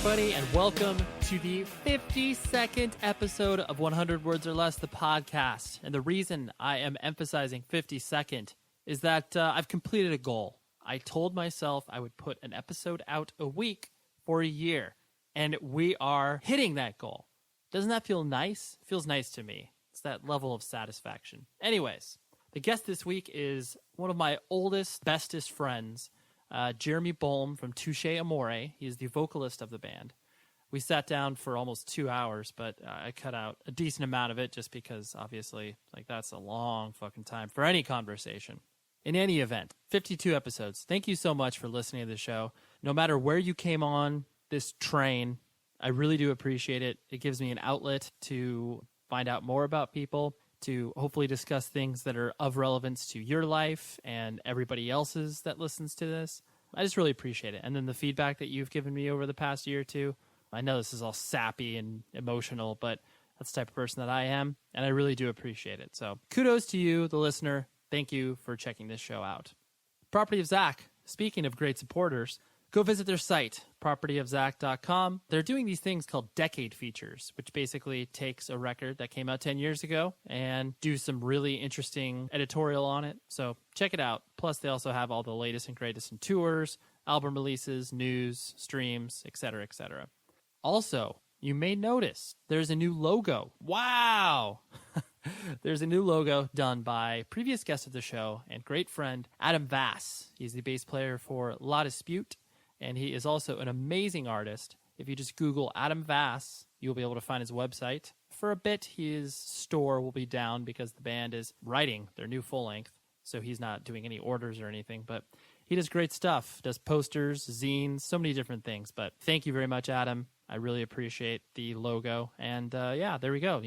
everybody, and welcome to the 52nd episode of 100 Words or Less, the podcast. And the reason I am emphasizing 52nd is that I've completed a goal. I told myself I would put an episode out a week for a year, and we are hitting that goal. Doesn't that feel nice? It feels nice to me. It's that level of satisfaction. Anyways, the guest this week is one of my oldest, bestest friends, Jeremy Bolm from Touche Amore. He is the vocalist of the band. We sat down for almost 2 hours, but I cut out a decent amount of it just because, obviously, that's a long fucking time for any conversation. In any event, 52 episodes. Thank you so much for listening to the show. No matter where you came on this train, I really do appreciate it. It gives me an outlet to find out more about people, to hopefully discuss things that are of relevance to your life and everybody else's that listens to this. I just really appreciate it. And then the feedback that you've given me over the past year or two, I know this is all sappy and emotional, but that's the type of person that I am, and I really do appreciate it. So kudos to you, the listener. Thank you for checking this show out. Property of Zach, speaking of great supporters, go visit their site, propertyofzach.com. They're doing these things called decade features, which basically takes a record that came out 10 years ago and do some really interesting editorial on it. So check it out. Plus, they also have all the latest and greatest in tours, album releases, news, streams, etc., etc. Also, you may notice there's a new logo. Wow! There's a new logo done by previous guest of the show and great friend Adam Vass. He's the bass player for La Dispute, and he is also an amazing artist. If you just Google Adam Vass, you'll be able to find his website. For a bit, his store will be down because the band is writing their new full-length, so he's not doing any orders or anything, but he does great stuff, does posters, zines, so many different things. But thank you very much, Adam. I really appreciate the logo, and yeah, there we go,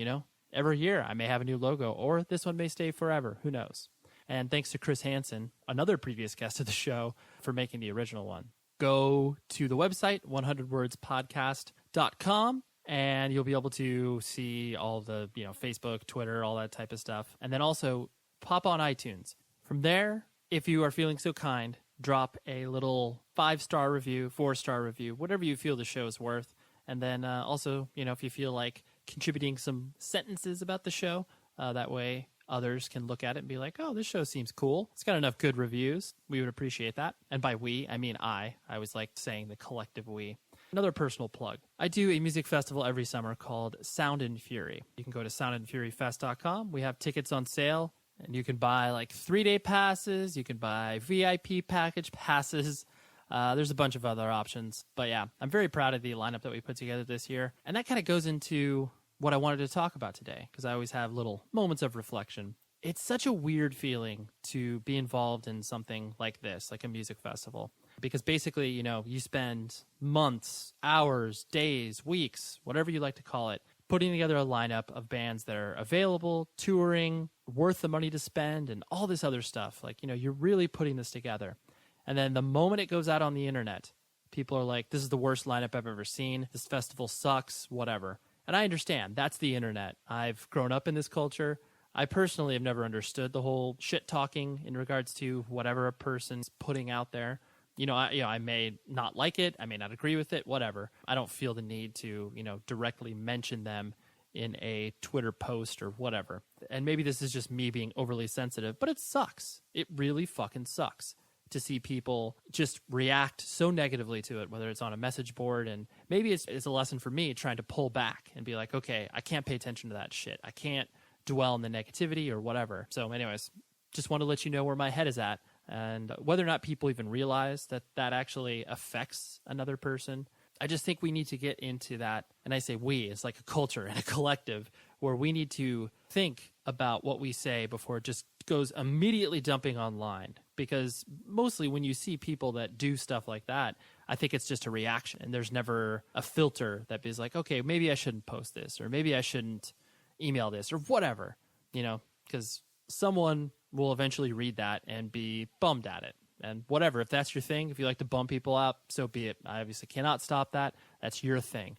Every year, I may have a new logo, or this one may stay forever. Who knows? And thanks to Chris Hansen, another previous guest of the show, for making the original one. Go to the website, 100wordspodcast.com, and you'll be able to see all the, Facebook, Twitter, all that type of stuff. And then also pop on iTunes. From there, if you are feeling so kind, drop a little 5-star review, 4-star review, whatever you feel the show is worth. And then also, if you feel like contributing some sentences about the show, that way others can look at it and be like, oh, this show seems cool. It's got enough good reviews. We would appreciate that. And by we, I mean I. I always like saying the collective we. Another personal plug. I do a music festival every summer called Sound and Fury. You can go to soundandfuryfest.com. We have tickets on sale, and you can buy 3-day passes. You can buy VIP package passes. There's a bunch of other options. But yeah, I'm very proud of the lineup that we put together this year. And that kind of goes into what I wanted to talk about today, because I always have little moments of reflection. It's such a weird feeling to be involved in something like this, like a music festival, because basically, you spend months, hours, days, weeks, whatever you like to call it, putting together a lineup of bands that are available, touring, worth the money to spend, and all this other stuff. You're really putting this together. And then the moment it goes out on the internet, people are like, this is the worst lineup I've ever seen. This festival sucks, whatever. And I understand. That's the internet. I've grown up in this culture. I personally have never understood the whole shit-talking in regards to whatever a person's putting out there. I may not like it. I may not agree with it, whatever. I don't feel the need to, directly mention them in a Twitter post or whatever. And maybe this is just me being overly sensitive, but it sucks. It really fucking sucks to see people just react so negatively to it, whether it's on a message board. And maybe it's a lesson for me trying to pull back and be like, okay, I can't pay attention to that shit. I can't dwell in the negativity or whatever. So anyways, just want to let you know where my head is at, and whether or not people even realize that that actually affects another person. I just think we need to get into that. And I say we, it's like a culture and a collective where we need to think about what we say before it just goes immediately dumping online. Because mostly when you see people that do stuff like that, I think it's just a reaction. And there's never a filter that is like, okay, maybe I shouldn't post this, or maybe I shouldn't email this, or whatever, because someone will eventually read that and be bummed at it. And whatever, if that's your thing, if you like to bum people out, so be it. I obviously cannot stop that. That's your thing.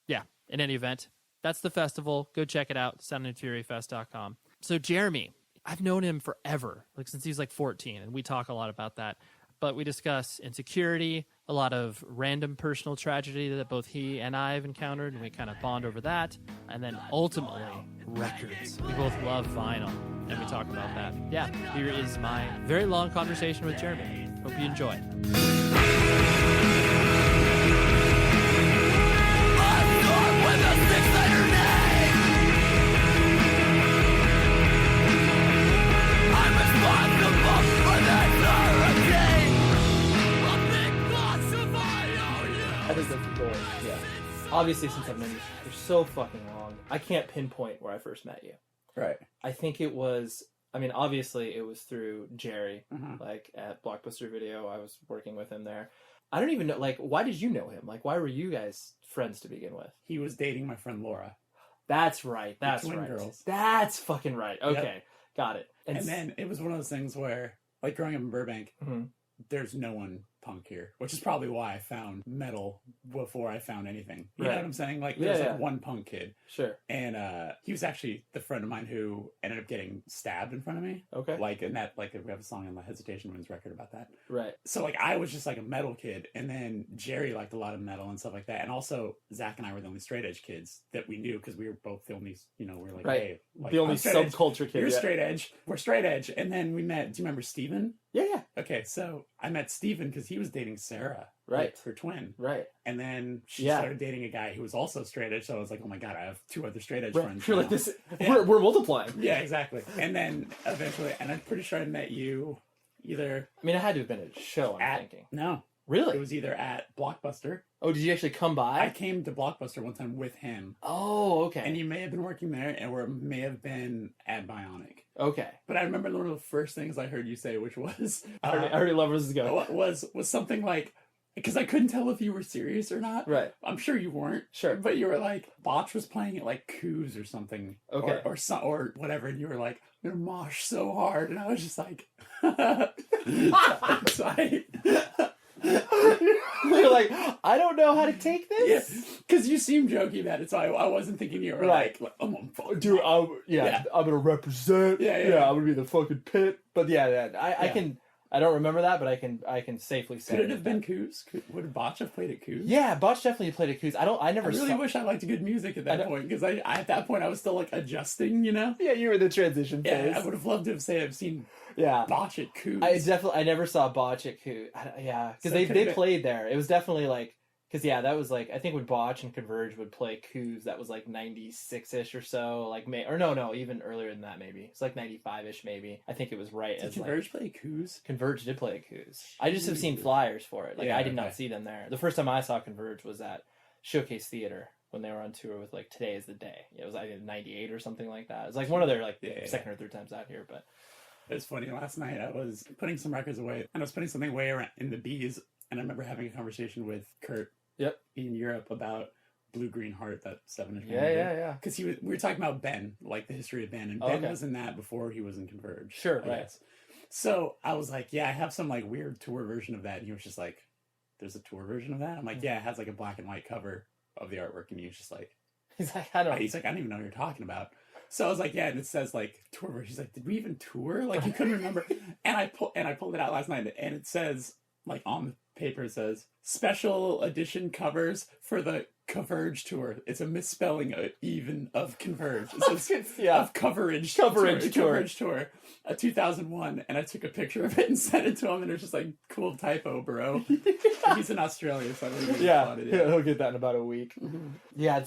Yeah, in any event, that's the festival. Go check it out, soundandfuryfest.com. So Jeremy, I've known him forever, since he was 14, and we talk a lot about that. but we discuss insecurity, a lot of random personal tragedy that both he and I have encountered, and we kind of bond over that. And then ultimately, records. We both love vinyl, and we talk about that. Yeah, here is my very long conversation with Jeremy. Hope you enjoy. I think that's the goal. Yeah. Obviously, since I've known you for so fucking long, I can't pinpoint where I first met you. Right. I think it was, I mean, obviously it was through Jerry, like at Blockbuster Video. I was working with him there. I don't even know, like, why did you know him? Like, why were you guys friends to begin with? He was dating my friend Laura. That's right. That's twin right. girls. That's fucking right. Okay. Yep. Got it. And then it was one of those things where, like growing up in Burbank, there's no one punk here, which is probably why I found metal before I found anything. You know what I'm saying? Like, there's like one punk kid. Sure. And he was actually the friend of mine who ended up getting stabbed in front of me. Okay. Like, and that, like, we have a song on the Hesitation Women's record about that. Right. So, like, I was just like a metal kid, and then Jerry liked a lot of metal and stuff like that. And also, Zach and I were the only straight edge kids that we knew, because we were both the only, you know, we were like, hey, like, the only subculture kid. You're straight edge. We're straight edge. And then we met, do you remember Steven? Yeah. Okay, so I met Steven because he was dating Sarah. Right. Her twin. Right. And then she started dating a guy who was also straight edge. So I was like, oh my God, I have two other straight edge friends. You're like, this, we're multiplying. Yeah, exactly. And then eventually, and I'm pretty sure I met you either. I mean, it had to have been a show, I'm thinking. No. Really? It was either at Blockbuster. Oh, did you actually come by? I came to Blockbuster one time with him. Oh, okay. And you may have been working there, or it may have been at Bionic. Okay. But I remember one of the first things I heard you say, which was... I already love where this is going. Was something like... Because I couldn't tell if you were serious or not. Right. I'm sure you weren't. Sure. But you were like, Botch was playing at like Coos or something. Okay. Or whatever. And you were like, I'm going to mosh so hard. And I was just like... Sorry. You're like, I don't know how to take this. Because you seemed jokey about it, so I wasn't thinking you were like I'm gonna fuck. Dude, I'm gonna represent. Yeah, I'm gonna be the fucking pit. But I can. I don't remember that, but I can safely say. Could it have been Coos? Would Botch have played at Coos? Yeah, Botch definitely played at Coos. I really wish I liked good music at that point, because I at that point I was still like adjusting, you know. Yeah, you were in the transition phase. Yeah, I would have loved to have seen Botch at Coos. I never saw Botch at Coos. Yeah, because they played there. It was definitely like. Because, that was like, I think when Botch and Converge would play Coos, that was like 96-ish or so. Like, even earlier than that, maybe. It's like 95-ish, maybe. I think it was right as Converge play Coos? Converge did play Coos. I just have seen flyers for it. Like, I did not see them there. The first time I saw Converge was at Showcase Theater when they were on tour with, like, Today is the Day. It was, I think, 98 or something like that. It was like one of their, like, second or third times out here, but... It was funny. Last night I was putting some records away, and I was putting something away around in the Bees, and I remember having a conversation with Kurt. Yep. In Europe about Blue Green Heart, that 7-inch. Yeah. Because we were talking about Ben, like the history of Ben, and Ben was in that before he was in Converge. Sure, I guess. So I was like, I have some like weird tour version of that, and he was just like, "There's a tour version of that?" I'm like, "Yeah, it has like a black and white cover of the artwork," and he was just like, "He's like, I don't even know what you're talking about." So I was like, "Yeah," and it says like tour version. He's like, "Did we even tour?" Like he couldn't remember, and I pulled it out last night, and it says like on the paper, it says special edition covers for the Converge tour. It's a misspelling of Converge. It says of Coverage tour, 2001. And I took a picture of it and sent it to him, and it was just like, cool typo, bro. He's in Australia, so I really applauded it. He'll get that in about a week. Mm-hmm. Yeah,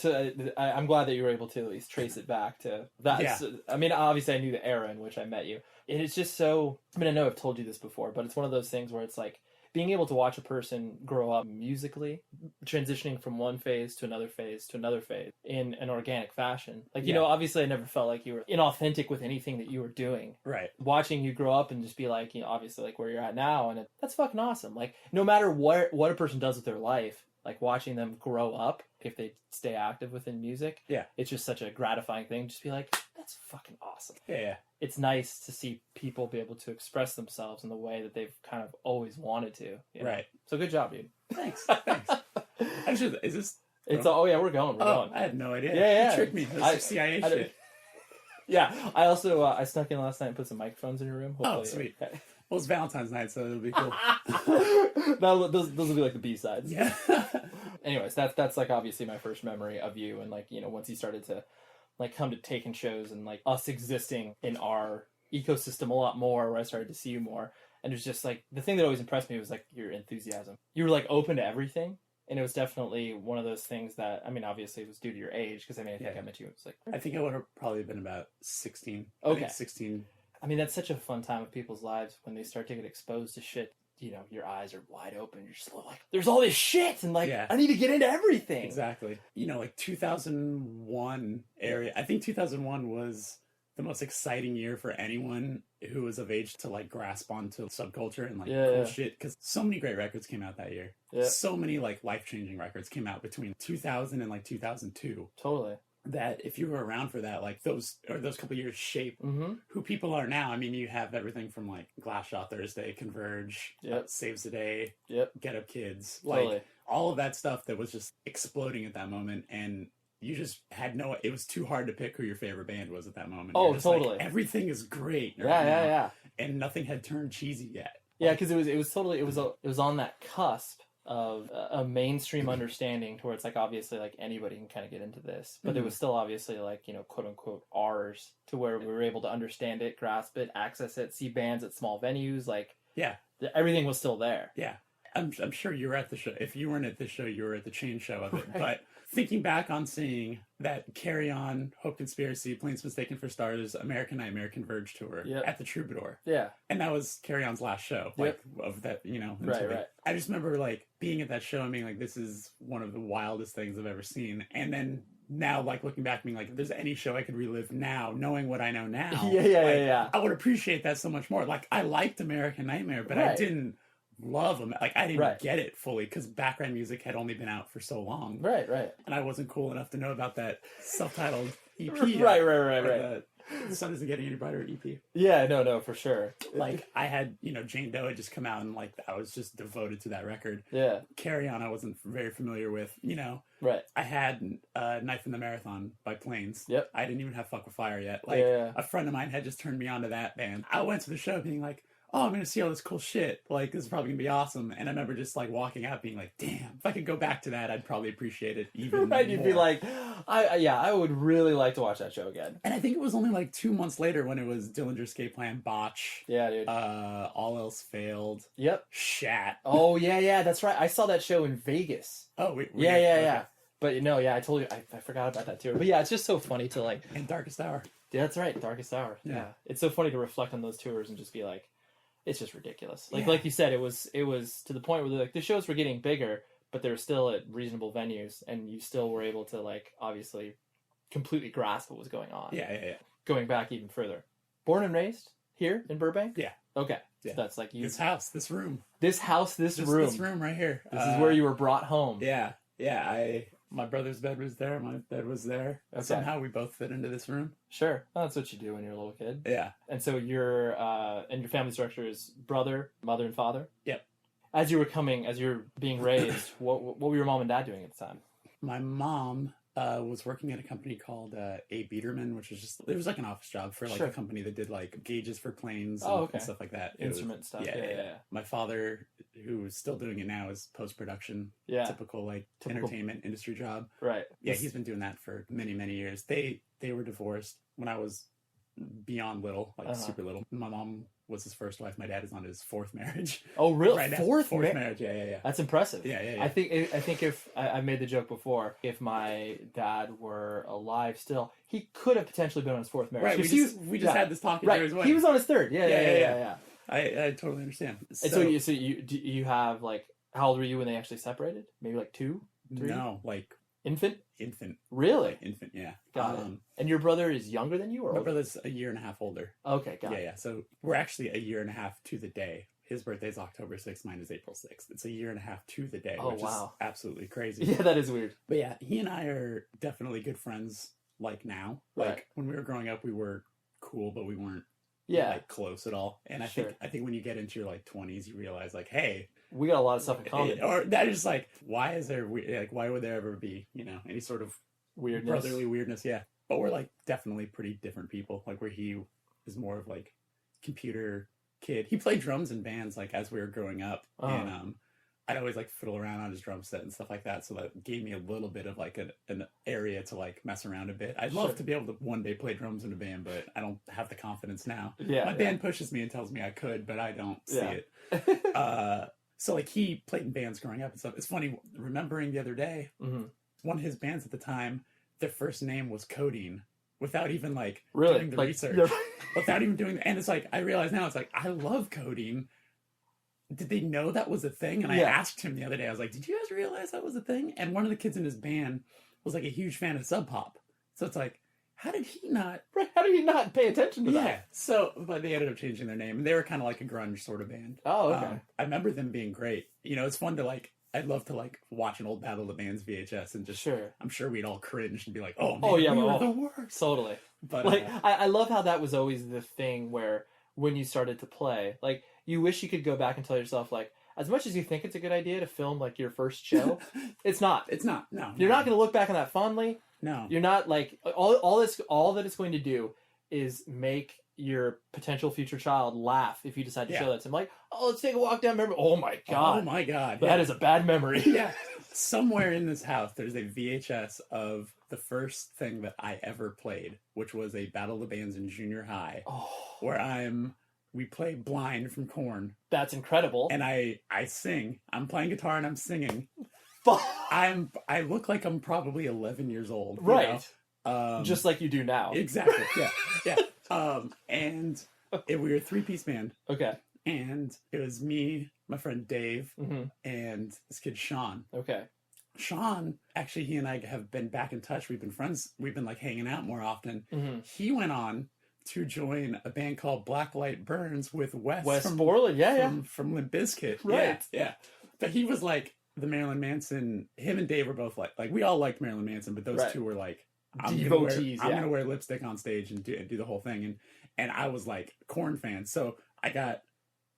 I'm glad that you were able to at least trace it back to that. Yeah. I mean, obviously I knew the era in which I met you. And it's just so, I mean, I know I've told you this before, but it's one of those things where it's like, being able to watch a person grow up musically, transitioning from one phase to another phase in an organic fashion. Like, you know, obviously I never felt like you were inauthentic with anything that you were doing. Right. Watching you grow up and just be like, you know, obviously like where you're at now. And that's fucking awesome. Like, no matter what a person does with their life, like watching them grow up, if they stay active within music, it's just such a gratifying thing. Just be like, that's fucking awesome. Yeah. It's nice to see people be able to express themselves in the way that they've kind of always wanted to. You know? Right. So good job, dude. Thanks. Actually, is this... It's we're going. We're going. I had no idea. Yeah. You tricked me. This is CIA shit. Yeah, I also I snuck in last night and put some microphones in your room. Oh, sweet. Well, it's Valentine's night, so it'll be cool. those will be like the B-sides. Yeah. Anyways, that's like obviously my first memory of you, and like, you know, once you started to like come to taking shows and like us existing in our ecosystem a lot more, where I started to see you more, and it was just like the thing that always impressed me was like your enthusiasm. You were like open to everything. And it was definitely one of those things that, I mean, obviously it was due to your age, because I mean, I think I met you, it was like... I think I would have probably been about 16. Okay. 16. I mean, that's such a fun time of people's lives when they start to get exposed to shit. You know, your eyes are wide open. You're just like, there's all this shit, and like, I need to get into everything. Exactly. You know, like 2001 area. I think 2001 was the most exciting year for anyone who was of age to like grasp onto subculture and like cool shit, because so many great records came out that year. So many like life-changing records came out between 2000 and like 2002. Totally. That if you were around for that, like those couple of years shape who people are now. I mean, you have everything from like Glassshot Thursday, Converge, Saves the Day, Get Up Kids, like all of that stuff that was just exploding at that moment. And you just had it was too hard to pick who your favorite band was at that moment. Oh, totally. Like, everything is great. Yeah. And nothing had turned cheesy yet. Yeah, because it was on that cusp of a mainstream understanding towards like, obviously like anybody can kind of get into this, but it was still obviously like, you know, quote unquote ours, to where we were able to understand it, grasp it, access it, see bands at small venues, like everything was still there. Yeah. I'm sure you were at the show. If you weren't at the show, you were at the chain show of it. But thinking back on seeing that Carry On, Hope Conspiracy, Planes Mistaken for Stars, American Nightmare, Converge tour at the Troubadour. Yeah. And that was Carry On's last show, like of that, you know. Right. I just remember like being at that show and being like, this is one of the wildest things I've ever seen. And then now, like looking back, being like, if there's any show I could relive now, knowing what I know now, I would appreciate that so much more. Like, I liked American Nightmare, but I didn't love them. Like, I didn't get it fully because background music had only been out for so long. Right. And I wasn't cool enough to know about that self-titled EP. Right. The Sun Isn't Getting Any Brighter EP. Yeah, no, for sure. Like, I had, you know, Jane Doe had just come out, and like I was just devoted to that record. Yeah. Carry On I wasn't very familiar with, you know. Right. I had Knife in the Marathon by Planes. Yep. I didn't even have Fuck With Fire yet. Like, a friend of mine had just turned me on to that band. I went to the show being like, oh, I'm going to see all this cool shit. Like, this is probably going to be awesome. And I remember just, like, walking out being like, damn, if I could go back to that, I'd probably appreciate it even more. You'd be like, I would really like to watch that show again. And I think it was only, like, 2 months later when it was Dillinger Escape Plan, Botch. Yeah, dude. All Else Failed. Yep. Shat. Oh, yeah, that's right. I saw that show in Vegas. Oh, wait. Yeah. But, you know, I told you, I forgot about that, too. But, yeah, it's just so funny to, like... And Darkest Hour. Yeah, that's right, Darkest Hour. Yeah. It's so funny to reflect on those tours and just be like, it's just ridiculous. Like you said, it was to the point where like the shows were getting bigger, but they were still at reasonable venues, and you still were able to like obviously completely grasp what was going on. Yeah. Going back even further, born and raised here in Burbank. Yeah. Okay. Yeah. So that's like you. This house, this room. This room. This room right here. This is where you were brought home. Yeah. My brother's bed was there. My bed was there. Okay. Somehow we both fit into this room. Sure. Well, that's what you do when you're a little kid. Yeah. And so your family structure is brother, mother, and father? Yep. As you're being raised, what were your mom and dad doing at the time? My mom was working at a company called A. Biederman, which was it was like an office job for like a company that did like gauges for planes and stuff like that. Instrument stuff. Yeah. My father, who's still doing it now, is post-production. Yeah. Typical entertainment industry job. Right. Yeah, he's been doing that for many, many years. They were divorced when I was beyond little, super little. My mom was his first wife. My dad is on his fourth marriage. Oh, really? Right, fourth marriage? Yeah. That's impressive. Yeah. I think if I made the joke before, if my dad were alive still, he could have potentially been on his fourth marriage. Right. We just had this talk. Right. He was on his third. Yeah. I totally understand. So you have like, how old were you when they actually separated? Maybe like 2, 3? No, like infant. Really? Infant, yeah. Got it. And your brother is younger than you, or older? My brother's a year and a half older. Okay, got it. Yeah. So we're actually a year and a half to the day. His birthday is October 6th, mine is April 6th. It's a year and a half to the day, which is absolutely crazy. Yeah, that is weird. But yeah, he and I are definitely good friends, like now. Like, when we were growing up, we were cool, but we weren't like close at all. And I think when you get into your like 20s, you realize like, hey, we got a lot of stuff in common. Or that is just like, why would there ever be, you know, any sort of weirdness, brotherly weirdness? Yeah. but we're like definitely pretty different people. Like where he is more of like computer kid. He played drums in bands like as we were growing up, and I'd always like fiddle around on his drum set and stuff like that. So that gave me a little bit of like an area to like mess around a bit. I'd love to be able to one day play drums in a band, but I don't have the confidence now. My band pushes me and tells me I could, but I don't see it. So like he played in bands growing up and stuff. It's funny remembering the other day, one of his bands at the time, their first name was Codeine, without even like doing the research, without even doing. And it's like I realize now, it's like I love Codeine. Did they know that was a thing? And I asked him the other day, I was like, did you guys realize that was a thing? And one of the kids in his band was like a huge fan of Sub Pop. So it's like, how did he not pay attention to that? Yeah. So, but they ended up changing their name. And they were kind of like a grunge sort of band. Oh, okay. I remember them being great. You know, it's fun to like, I'd love to like watch an old Battle of the Bands VHS and just, I'm sure we'd all cringe and be like, oh man, we were the worst. Totally. But like, I love how that was always the thing where when you started to play, like, you wish you could go back and tell yourself, like, as much as you think it's a good idea to film, like, your first show, it's not. It's not. No. You're not going to look back on that fondly. No. You're not, like, all that it's going to do is make your potential future child laugh if you decide to show that to him. Like, oh, let's take a walk down memory. Oh, my God. Oh, my God. That is a bad memory. Yeah. Somewhere in this house, there's a VHS of the first thing that I ever played, which was a Battle of the Bands in junior high, where we play Blind from Korn. That's incredible. And I sing. I'm playing guitar and I'm singing. I look like I'm probably 11 years old. Right. Just like you do now. Exactly. Yeah. And we were a 3-piece band. Okay. And it was me, my friend Dave, and this kid Sean. Okay. Sean, actually, he and I have been back in touch. We've been friends. We've been like hanging out more often. He went on to join a band called Blacklight Burns with Wes Borland, from Limp Bizkit. Right. Yeah. But he was like the Marilyn Manson. Him and Dave were both like we all liked Marilyn Manson, but those two were like devotees. I'm gonna wear lipstick on stage and do the whole thing. And I was like Korn fan, so I got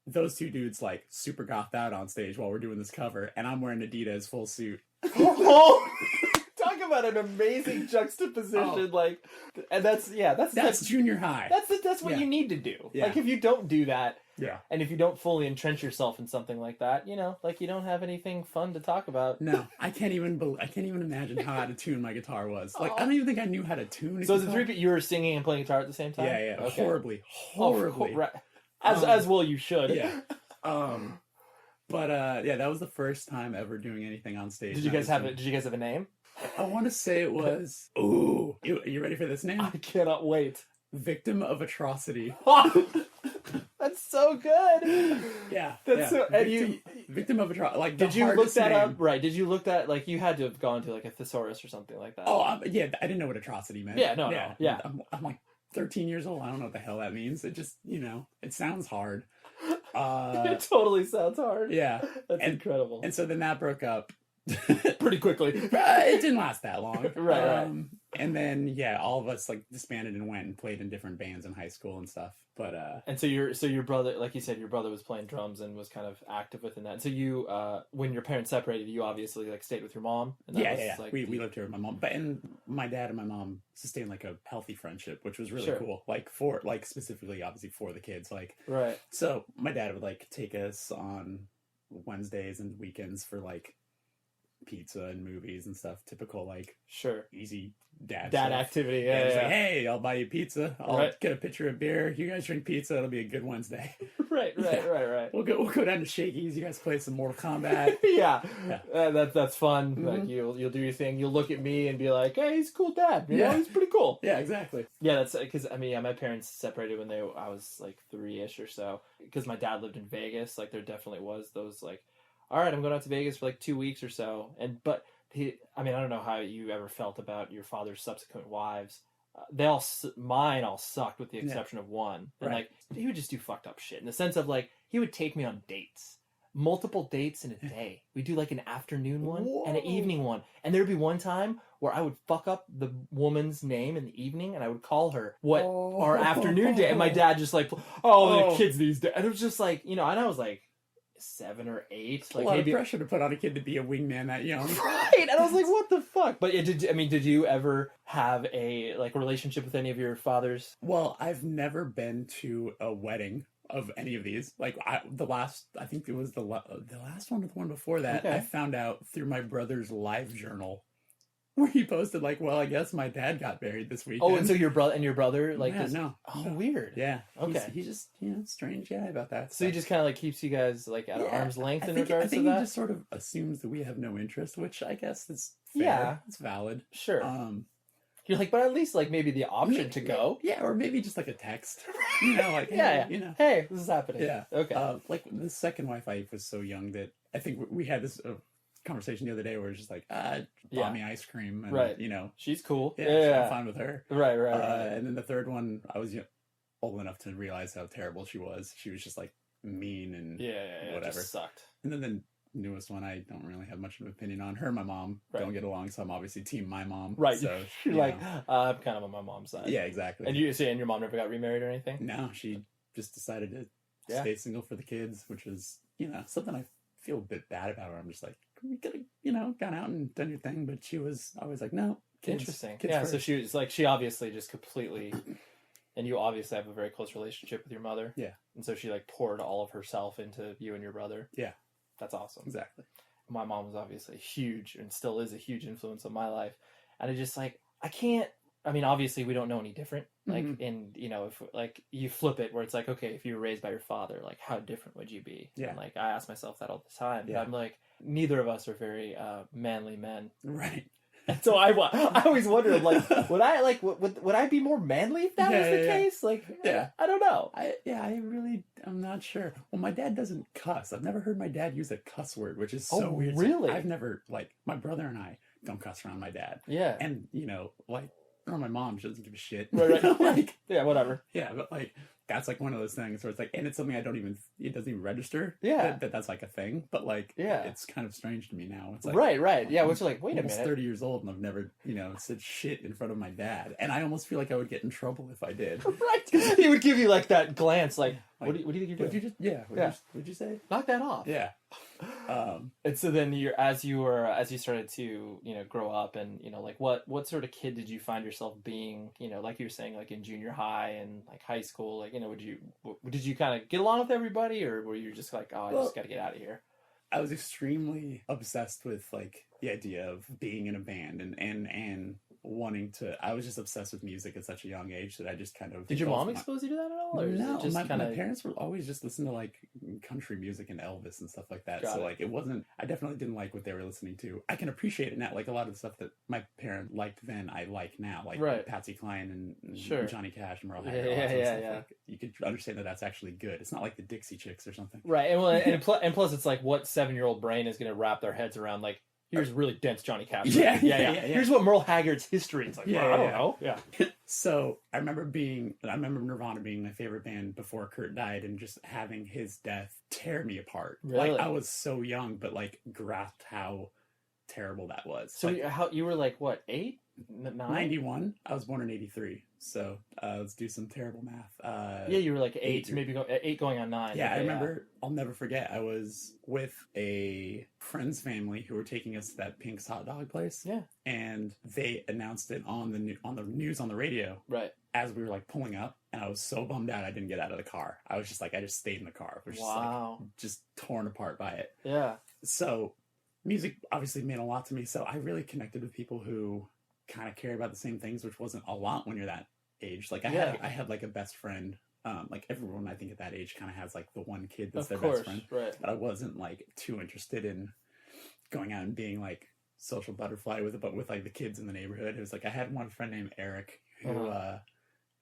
those two dudes like super gothed out on stage while we're doing this cover, and I'm wearing Adidas full suit. Talk about an amazing juxtaposition, like, and that's junior high. That's what you need to do. Yeah. Like, if you don't do that, yeah, and if you don't fully entrench yourself in something like that, you know, like you don't have anything fun to talk about. No, I can't even imagine how out of tune my guitar was. Like, I don't even think I knew how to tune. So the 3 you were singing and playing guitar at the same time. Yeah, okay. horribly. Right. As well you should. Yeah. But that was the first time ever doing anything on stage. Did you guys have a name? I want to say it was. Ooh, you ready for this name? I cannot wait. Victim of Atrocity. That's so good. Yeah, that's so. And Victim of Atrocity. Like, did you look that up? Right? Did you look that? Like, you had to have gone to like a thesaurus or something like that. Oh, yeah. I didn't know what atrocity meant. Yeah, no. I'm like 13 years old. I don't know what the hell that means. It just, it sounds hard. It totally sounds hard. Yeah, that's incredible. And so then that broke up pretty quickly. It didn't last that long. Right. And then all of us like disbanded and went and played in different bands in high school and stuff. But and so your brother, like you said, your brother was playing drums and was kind of active within that. And so you, when your parents separated, you obviously like stayed with your mom. And that was, we lived here with my mom, and my dad and my mom sustained like a healthy friendship, which was really cool. Like specifically, obviously for the kids, like right. So my dad would like take us on Wednesdays and weekends for like pizza and movies and stuff. Typical like easy dad activity. Yeah. Like, hey, I'll buy you pizza. I'll get a pitcher of beer. You guys drink pizza. It'll be a good Wednesday. Right. We'll go down to Shakey's. You guys play some Mortal Kombat. Yeah. That's fun. Mm-hmm. Like you'll do your thing. You'll look at me and be like, hey, he's a cool dad. You know, he's pretty cool. Yeah, exactly. Yeah, that's because my parents separated when I was like 3-ish or so. Because my dad lived in Vegas. Like there definitely was those like, all right, I'm going out to Vegas for like 2 weeks or so. I don't know how you ever felt about your father's subsequent wives. Mine all sucked with the exception of one. And like, he would just do fucked up shit in the sense of like, he would take me on dates. Multiple dates in a day. We'd do like an afternoon one and an evening one. And there'd be one time where I would fuck up the woman's name in the evening and I would call her our afternoon date. And my dad just like, the kids these days. And it was just like, and I was like 7 or 8. A lot of pressure to put on a kid to be a wingman that young. Right. And I was like, what the fuck? But did you ever have a like relationship with any of your fathers? Well, I've never been to a wedding of any of these. Like I think it was the last one or the one before that. Okay. I found out through my brother's live journal, where he posted like, well, I guess my dad got married this weekend. Oh, and so your brother like yeah, this? no. Oh, weird. Yeah. Okay. He's just, strange guy about that. So he just kind of like keeps you guys like at arm's length in regards to that? I think he just sort of assumes that we have no interest, which I guess is fair. Yeah. It's valid. Sure. You're like, but at least like maybe the option to go. Yeah, or maybe just like a text. Like, yeah. Hey, this is happening. Yeah. Okay. Like the second wife I was so young that I think we had this conversation the other day where it's just like, bought me ice cream. And, right. She's cool. Yeah. I'm fine with her. Right. And then the third one, I was old enough to realize how terrible she was. She was just like mean and whatever. It just sucked. And then the newest one, I don't really have much of an opinion on. Her and my mom don't get along, so I'm obviously team my mom. Right. So you're like, I'm kind of on my mom's side. Yeah, exactly. And your mom never got remarried or anything? No, she just decided to stay single for the kids, which is, something I feel a bit bad about. Where I'm just like, we could have, gone out and done your thing, but she was always like, no, kids. Interesting. Kids yeah, first. so she was like, she obviously just completely, and you obviously have a very close relationship with your mother. Yeah. And so she like poured all of herself into you and your brother. Yeah. That's awesome. Exactly. My mom was obviously huge and still is a huge influence on my life. And I just like, obviously we don't know any different. Like, and if like you flip it where it's like, okay, if you were raised by your father, like how different would you be? Yeah. And like, I ask myself that all the time. Yeah. But I'm like, neither of us are very manly men. Right. And so I always wondered, like, would I be more manly if that was the case? Like, I don't know. I'm not sure. Well, my dad doesn't cuss. I've never heard my dad use a cuss word, which is so weird. Really? I've never, like, my brother and I don't cuss around my dad. Yeah. And, or my mom, she doesn't give a shit. Right. Like, yeah, whatever. Yeah, but like, that's like one of those things where it's like, and it's something it doesn't even register. Yeah. That's like a thing. But like, it's kind of strange to me now. It's like, right. Yeah, which is like, wait a minute. I'm 30 years old and I've never, said shit in front of my dad. And I almost feel like I would get in trouble if I did. Right. He would give you like that glance, like what do you think you're doing? What'd you say? Knock that off. Yeah. And so then as you started to, grow up and, like what sort of kid did you find yourself being, like you were saying, like in junior high and like high school, like, did you kind of get along with everybody or were you just like, I just got to get out of here? I was extremely obsessed with like the idea of being in a band and wanting to. I was just obsessed with music at such a young age that I just kind of. Did your mom expose you to that at all? Or no, my parents were always just listening to like country music and Elvis and stuff like that. Like it wasn't. I definitely didn't like what they were listening to. I can appreciate it now. Like a lot of the stuff that my parent liked then, I like now. Like Patsy Cline and Johnny Cash and Merle Haggard. Yeah. Like, you could understand that that's actually good. It's not like the Dixie Chicks or something. Right, and plus it's like what 7-year-old brain is going to wrap their heads around like. Here's really dense Johnny Cash. Yeah. Here's what Merle Haggard's history. It's like, I don't know. Yeah. So I remember Nirvana being my favorite band before Kurt died, and just having his death tear me apart. Really? Like I was so young, but like grasped how terrible that was. So like, you were like what, 8, 9? 91. I was born in 83. So let's do some terrible math. You were like 8, maybe 8 going on 9. Yeah, okay, I remember. I'll never forget. I was with a friend's family who were taking us to that Pink's hot dog place. Yeah, and they announced it on the news on the radio. Right. As we were like pulling up, and I was so bummed out I didn't get out of the car. I was just like, I just stayed in the car. I was just like, just torn apart by it. Yeah. So music obviously meant a lot to me. So I really connected with people who kind of care about the same things, which wasn't a lot when you're that age. Like I had like a best friend. Like everyone I think at that age kind of has like the one kid that's their best friend. Right. But I wasn't like too interested in going out and being like social butterfly with like the kids in the neighborhood. It was like I had one friend named Eric who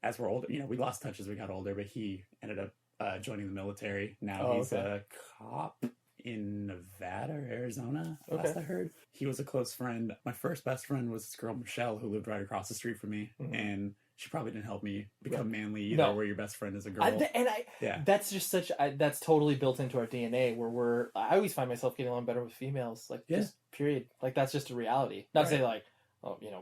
as we're older, we lost touch as we got older, but he ended up joining the military. Now he's a cop in Nevada or Arizona, last I heard. He was a close friend. My first best friend was this girl, Michelle, who lived right across the street from me. Mm-hmm. And she probably didn't help me become manly either, where your best friend is a girl. That's just that's totally built into our DNA where I always find myself getting along better with females. Like, just period. Like, that's just a reality. Not to say like,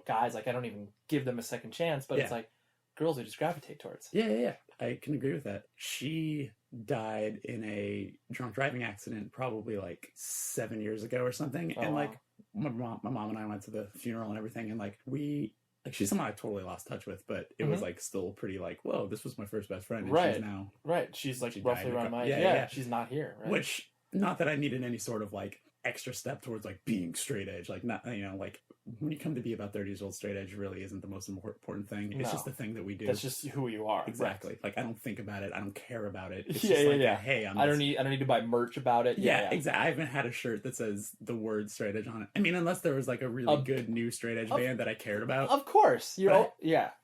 guys, like I don't even give them a second chance, but it's like girls I just gravitate towards. Yeah. I can agree with that. She died in a drunk driving accident probably like 7 years ago or something. Oh, and wow. like my mom and I went to the funeral and everything, and like she's someone I totally lost touch with, but it was like still pretty like, whoa, this was my first best friend, and Right. she's now She's like she roughly died around my yeah. she's not here, right? Which, not that I needed any sort of like extra step towards like being straight edge, like not, you know, like when you come to be about 30 years old, straight edge really isn't the most important thing. It's No. just the thing that we do. That's just who you are. Exactly. Right. Like I don't think about it, I don't care about it. It's Yeah, just yeah, like yeah. hey, I don't need to buy merch about it. yeah, exactly. I haven't had a shirt that says the word straight edge on it. I mean, unless there was like a really good new straight edge band that I cared about. Of course. Yeah.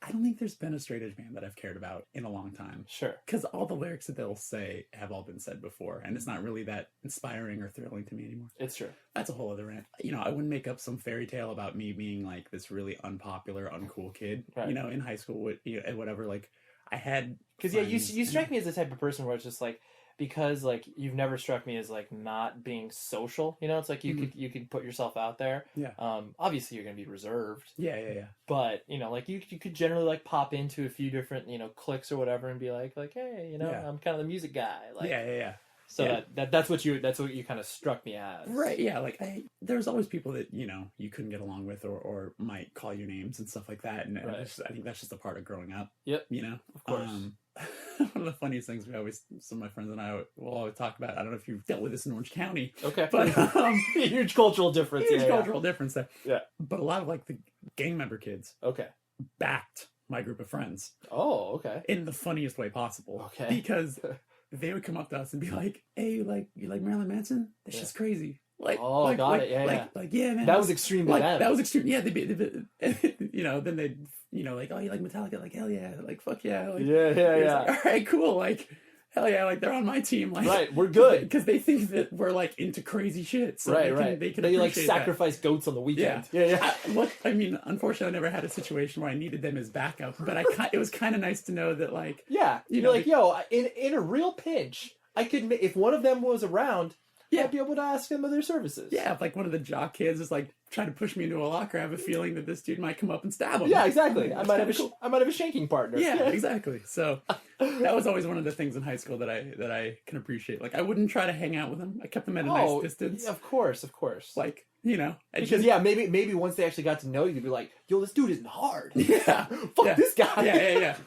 I don't think there's been a straight edge band that I've cared about in a long time. Sure. Because all the lyrics that they'll say have all been said before, and it's not really that inspiring or thrilling to me anymore. It's true. That's a whole other rant. You know, I wouldn't make up some fairy tale about me being like this really unpopular, uncool kid. Right. You know, in high school, and whatever. Like, I had Because you strike me as the type of person where it's just like, because like you've never struck me as like not being social. You know, it's like you could put yourself out there. Yeah. Obviously you're gonna be reserved. Yeah. But you know, like you could generally like pop into a few different cliques or whatever and be like hey, you know, Yeah. I'm kind of the music guy. Like, yeah. So Yeah. that's what you kind of struck me as. Right, yeah, like there's always people that, you know, you couldn't get along with or might call you names and stuff like that. And Right. I think that's just a part of growing up. Yep. You know? Of course. One of the funniest things some of my friends and I will always talk about, I don't know if you've dealt with this in Orange County. Okay. But huge cultural difference. huge cultural difference there. Yeah. But a lot of like the gang member kids Okay. backed my group of friends Oh, okay. in the funniest way possible. Okay. Because they would come up to us and be like, "Hey, you like Marilyn Manson? That's just crazy." Like, Oh, got it. Yeah, yeah, man. That was extreme to like, them. that was extreme. Yeah, they'd be, you know, then they'd, you know, like, "Oh, you like Metallica?" Like, hell yeah, like, fuck yeah, like, Yeah. Like, all right, cool, like, hell yeah, like they're on my team, like, Right, we're good. because they think that we're like into crazy shit, so Right. They can They like appreciate sacrifice goats on the weekend. Yeah. I mean, unfortunately, I never had a situation where I needed them as backup, but it was kind of nice to know that, like, Yeah. you You're know, like, yo, in a real pinch, I could if one of them was around, Yeah. I'd be able to ask them of their services. yeah, if like one of the jock kids is like trying to push me into a locker, I have a feeling that this dude might come up and stab him. Yeah, exactly. I That's might have kinda cool. I might have a shanking partner. Yeah, exactly. So that was always one of the things in high school that I can appreciate. Like, I wouldn't try to hang out with them. I kept them at a nice distance. Of course. Like, you know, Because maybe once they actually got to know you, they'd be like, yo, this dude isn't hard. yeah, Fuck this guy. Yeah.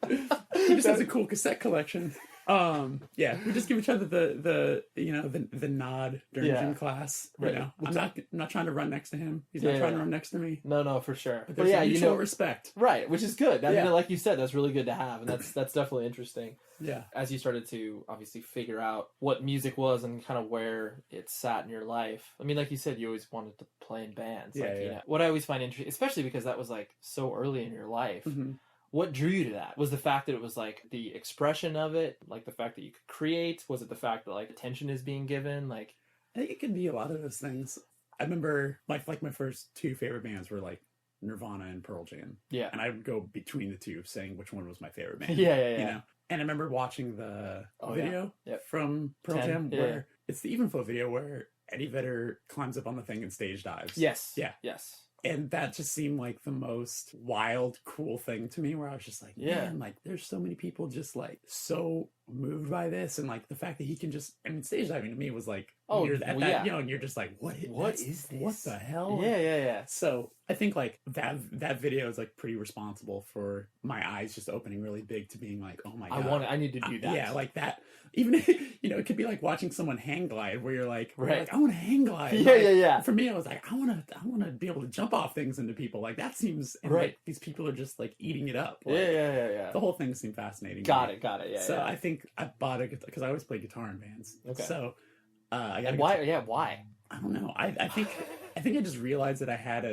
He just has a cool cassette collection. Yeah, we just give each other the you know the nod during gym class. Right. You know, I'm not trying to run next to him. He's not trying to run next to me. No, for sure. But there's mutual respect. Right, which is good. I Yeah. mean, like you said, that's really good to have, and that's definitely interesting. Yeah. As you started to obviously figure out what music was and kind of where it sat in your life. I mean, like you said, you always wanted to play in bands. Yeah, like, yeah. You know, what I always find interesting, especially because that was like so early in your life. Mhm. What drew you to that? Was the fact that it was like the expression of it, like the fact that you could create? Was it the fact that like attention is being given? Like, I think it could be a lot of those things. I remember my first two favorite bands were like Nirvana and Pearl Jam. yeah, And I would go between the two saying which one was my favorite band. Yeah. You know? And I remember watching the video Yep. from Pearl 10, Jam yeah. where it's the Even Flow video where Eddie Vedder climbs up on the thing and stage dives. Yes. Yeah. Yes. And that just seemed like the most wild, cool thing to me, where I was just like, Yeah. man, like there's so many people just like so moved by this, and like the fact that he can just, I mean, stage diving to me was like, Oh, you're at well, that, yeah. you know, and you're just like, what is this? What the hell? Yeah. So I think like that video is like pretty responsible for my eyes just opening really big to being like, oh my god, I need to do that. Yeah, like that. Even you know, it could be like watching someone hang glide, where you're like, Right. I want to hang glide. Yeah, Like, yeah. For me, I was like, I want to be able to jump off things into people. Like that seems and, Right. Like, these people are just like eating it up. Like, Yeah. The whole thing seemed fascinating. to Got me. it. Yeah. So yeah. I think I bought a guitar because I always play guitar in bands. Okay. So I got And a why? guitar. Yeah. Why? I don't know. I think I just realized that I had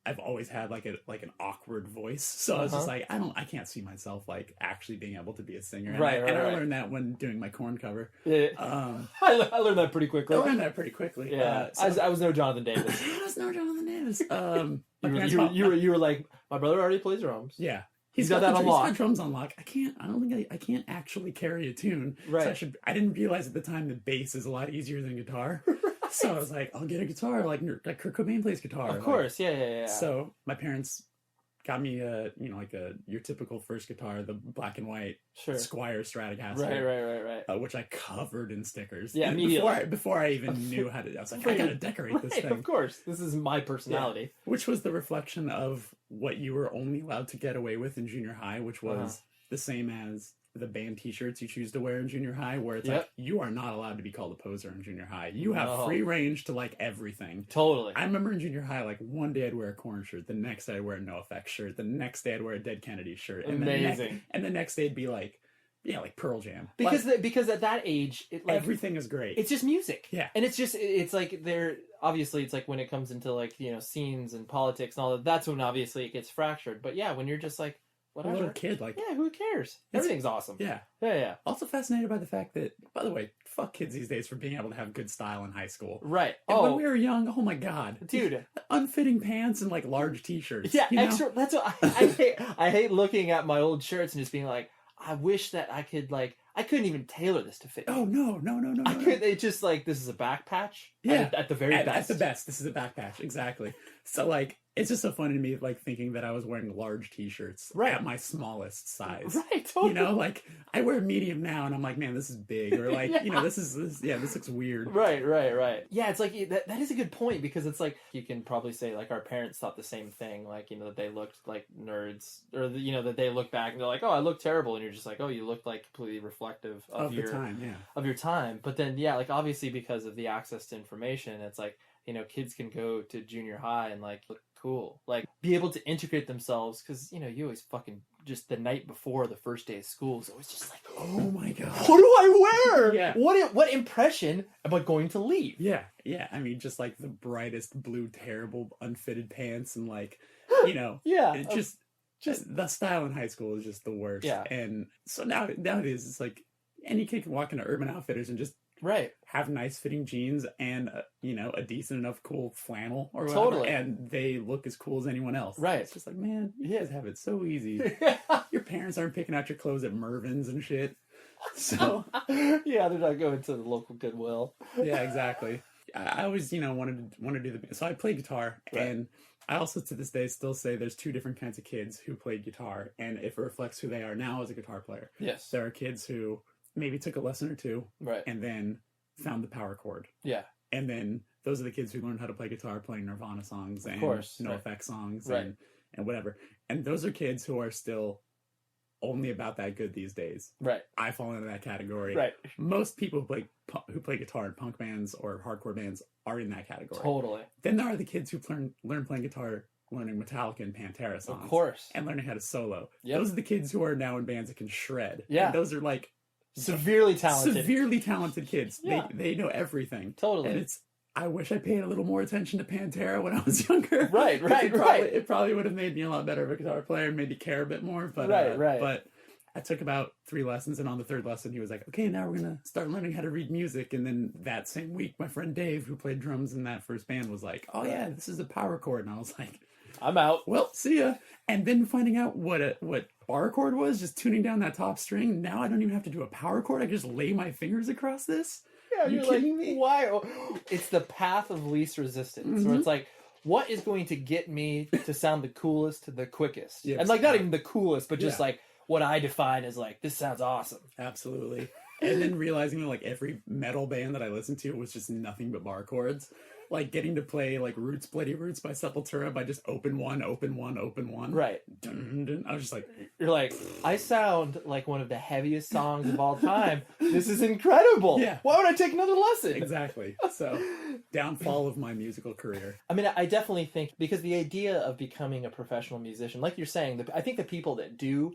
I've always had like an awkward voice. So I was just like, I can't see myself like actually being able to be a singer. And Right. I learned that when doing my Korn cover. Yeah. I I learned that pretty quickly. learned that pretty quickly. Yeah. So, I was no Jonathan Davis. I was no Jonathan Davis. My parents You were like, my brother already plays drums. yeah. He's got that on lock. He's got drums on lock. I don't think I can't actually carry a tune. Right. So I didn't realize at the time that bass is a lot easier than guitar. So I was like, I'll get a guitar like Kurt Cobain plays guitar. Of Like, course. Yeah. So my parents got me a, you know, like your typical first guitar, the black and white Sure. Squire Stratocaster. Right. Which I covered in stickers. Yeah, And immediately. before I even knew how to, I was like, I gotta decorate this thing. Of course. This is my personality. Yeah. Which was the reflection of what you were only allowed to get away with in junior high, which was the same as the band t-shirts you choose to wear in junior high, where it's like, you are not allowed to be called a poser in junior high. You have free range to like everything. Totally. I remember in junior high, like one day I'd wear a Korn shirt, the next day I'd wear a NoFX shirt, the next day I'd wear a Dead Kennedy shirt. Amazing. And the next day it'd be like, yeah, like Pearl Jam. Because like, because at that age, it, like, everything is great. It's just music. Yeah. And it's like they're, obviously it's like when it comes into like, you know, scenes and politics and all that, that's when obviously it gets fractured. But yeah, when you're just like, whatever. A little kid, like, yeah, who cares? Everything's awesome. Yeah. Also fascinated by the fact that, by the way, fuck kids these days for being able to have good style in high school. Right. And when we were young, oh my god, dude, unfitting pants and like large t-shirts. Yeah, you know? extra. That's what I hate. I hate looking at my old shirts and just being like, I wish that I could like. I couldn't even tailor this to fit me. Oh no. I could. It's just like this is a back patch. Yeah, at the very best. At the best, this is a back patch. Exactly. So like, it's just so funny to me, like thinking that I was wearing large t-shirts at my smallest size. Right. Totally. You know, like I wear medium now, and I'm like, man, this is big, or like, you know, this looks weird. Right. Yeah, it's like that is a good point, because it's like you can probably say like our parents thought the same thing, like, you know, that they looked like nerds, or you know, that they look back and they're like, oh, I look terrible, and you're just like, oh, you look like completely reflective of your time, of your time. But then like obviously because of the access to information, it's like, you know, kids can go to junior high and like look cool, like be able to integrate themselves, because you know, you always fucking just the night before the first day of school is always just like, oh my god, what do I wear? Yeah. What impression am I going to leave? Yeah. I mean, just like the brightest blue, terrible, unfitted pants, and like, you know, it's just the style in high school is just the worst. Yeah. And so nowadays it's like any kid can walk into Urban Outfitters and just have nice fitting jeans and you know, a decent enough cool flannel or whatever, and they look as cool as anyone else. Right. It's just like, man, you guys have it so easy. Your parents aren't picking out your clothes at Mervyn's and shit. So yeah, they're not going to the local Goodwill. Yeah, exactly. I always, you know, wanted to do so I play guitar, and I also to this day still say there's two different kinds of kids who played guitar, and if it reflects who they are now as a guitar player. Yes. There are kids who maybe took a lesson or two, and then found the power chord. Yeah. And then those are the kids who learned how to play guitar playing Nirvana songs and NoFX songs and whatever. And those are kids who are still only about that good these days. Right. I fall into that category. Right. Most people who play guitar in punk bands or hardcore bands are in that category. Totally. Then there are the kids who learn playing guitar learning Metallica and Pantera songs. Of course. And learning how to solo. Yep. Those are the kids who are now in bands that can shred. Yeah. And those are like severely talented kids. Yeah. They know everything. Totally. And I wish I paid a little more attention to Pantera when I was younger. Right. It probably would have made me a lot better of a guitar player and maybe care a bit more. But but I took about 3 lessons, and on the 3rd lesson he was like, okay, now we're gonna start learning how to read music. And then that same week my friend Dave, who played drums in that first band, was like, oh yeah, this is a power chord. And I was like, I'm out. Well, see ya. And then finding out what bar chord was, just tuning down that top string. Now I don't even have to do a power chord. I can just lay my fingers across this. Yeah, you're kidding me? Why? It's the path of least resistance. Where it's like, what is going to get me to sound the coolest, the quickest? Yes. And like, not even the coolest, but just like what I define as like, this sounds awesome. Absolutely. And then realizing that like every metal band that I listened to was just nothing but bar chords. Like getting to play like Roots, Bloody Roots by Sepultura by just open one. Right. Dun, dun. I was just like, you're like, I sound like one of the heaviest songs of all time. This is incredible. Yeah. Why would I take another lesson? Exactly. So downfall of my musical career. I mean, I definitely think, because the idea of becoming a professional musician, like you're saying, I think the people that do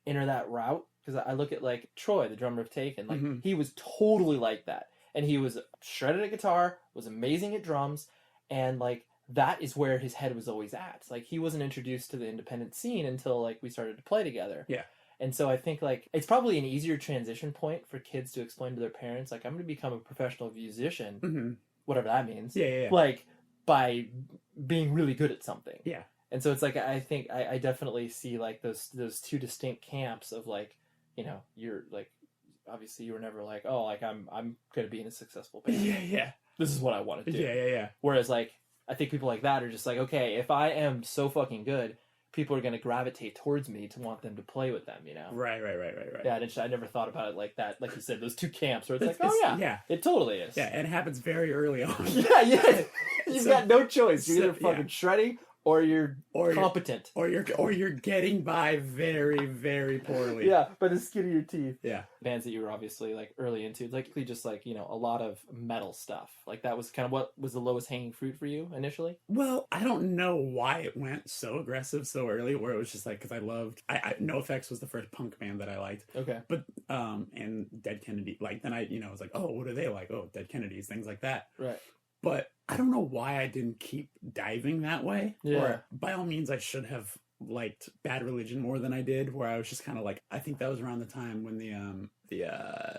enter that route, because I look at like Troy, the drummer of Taken, like he was totally like that. And he was shredded at guitar, was amazing at drums, and like that is where his head was always at. Like he wasn't introduced to the independent scene until like we started to play together. Yeah. And so I think like it's probably an easier transition point for kids to explain to their parents, like, I'm going to become a professional musician, whatever that means. Yeah. Like by being really good at something. Yeah. And so it's like, I think I definitely see like those two distinct camps of like, you know, you're like, obviously you were never like, oh, like I'm going to be in a successful band. Yeah. This is what I want to do. Yeah. Whereas like, I think people like that are just like, okay, if I am so fucking good, people are going to gravitate towards me to want them to play with them, you know? Right. Yeah, I never thought about it like that. Like you said, those two camps where it's like, yeah, it totally is. Yeah, and it happens very early on. Yeah. You've got no choice. You're either fucking shredding or you're competent. Or you're getting by very, very poorly. Yeah, by the skin of your teeth. Yeah. Bands that you were obviously like early into, like just like, you know, a lot of metal stuff. Like that was kind of what was the lowest hanging fruit for you initially? Well, I don't know why it went so aggressive so early, where it was just like, because I loved, NoFX was the first punk band that I liked. Okay. But, and Dead Kennedy, like, then I was like, oh, what are they like? Oh, Dead Kennedys, things like that. Right. But I don't know why I didn't keep diving that way. Yeah. Or by all means, I should have liked Bad Religion more than I did, where I was just kind of like, I think that was around the time when the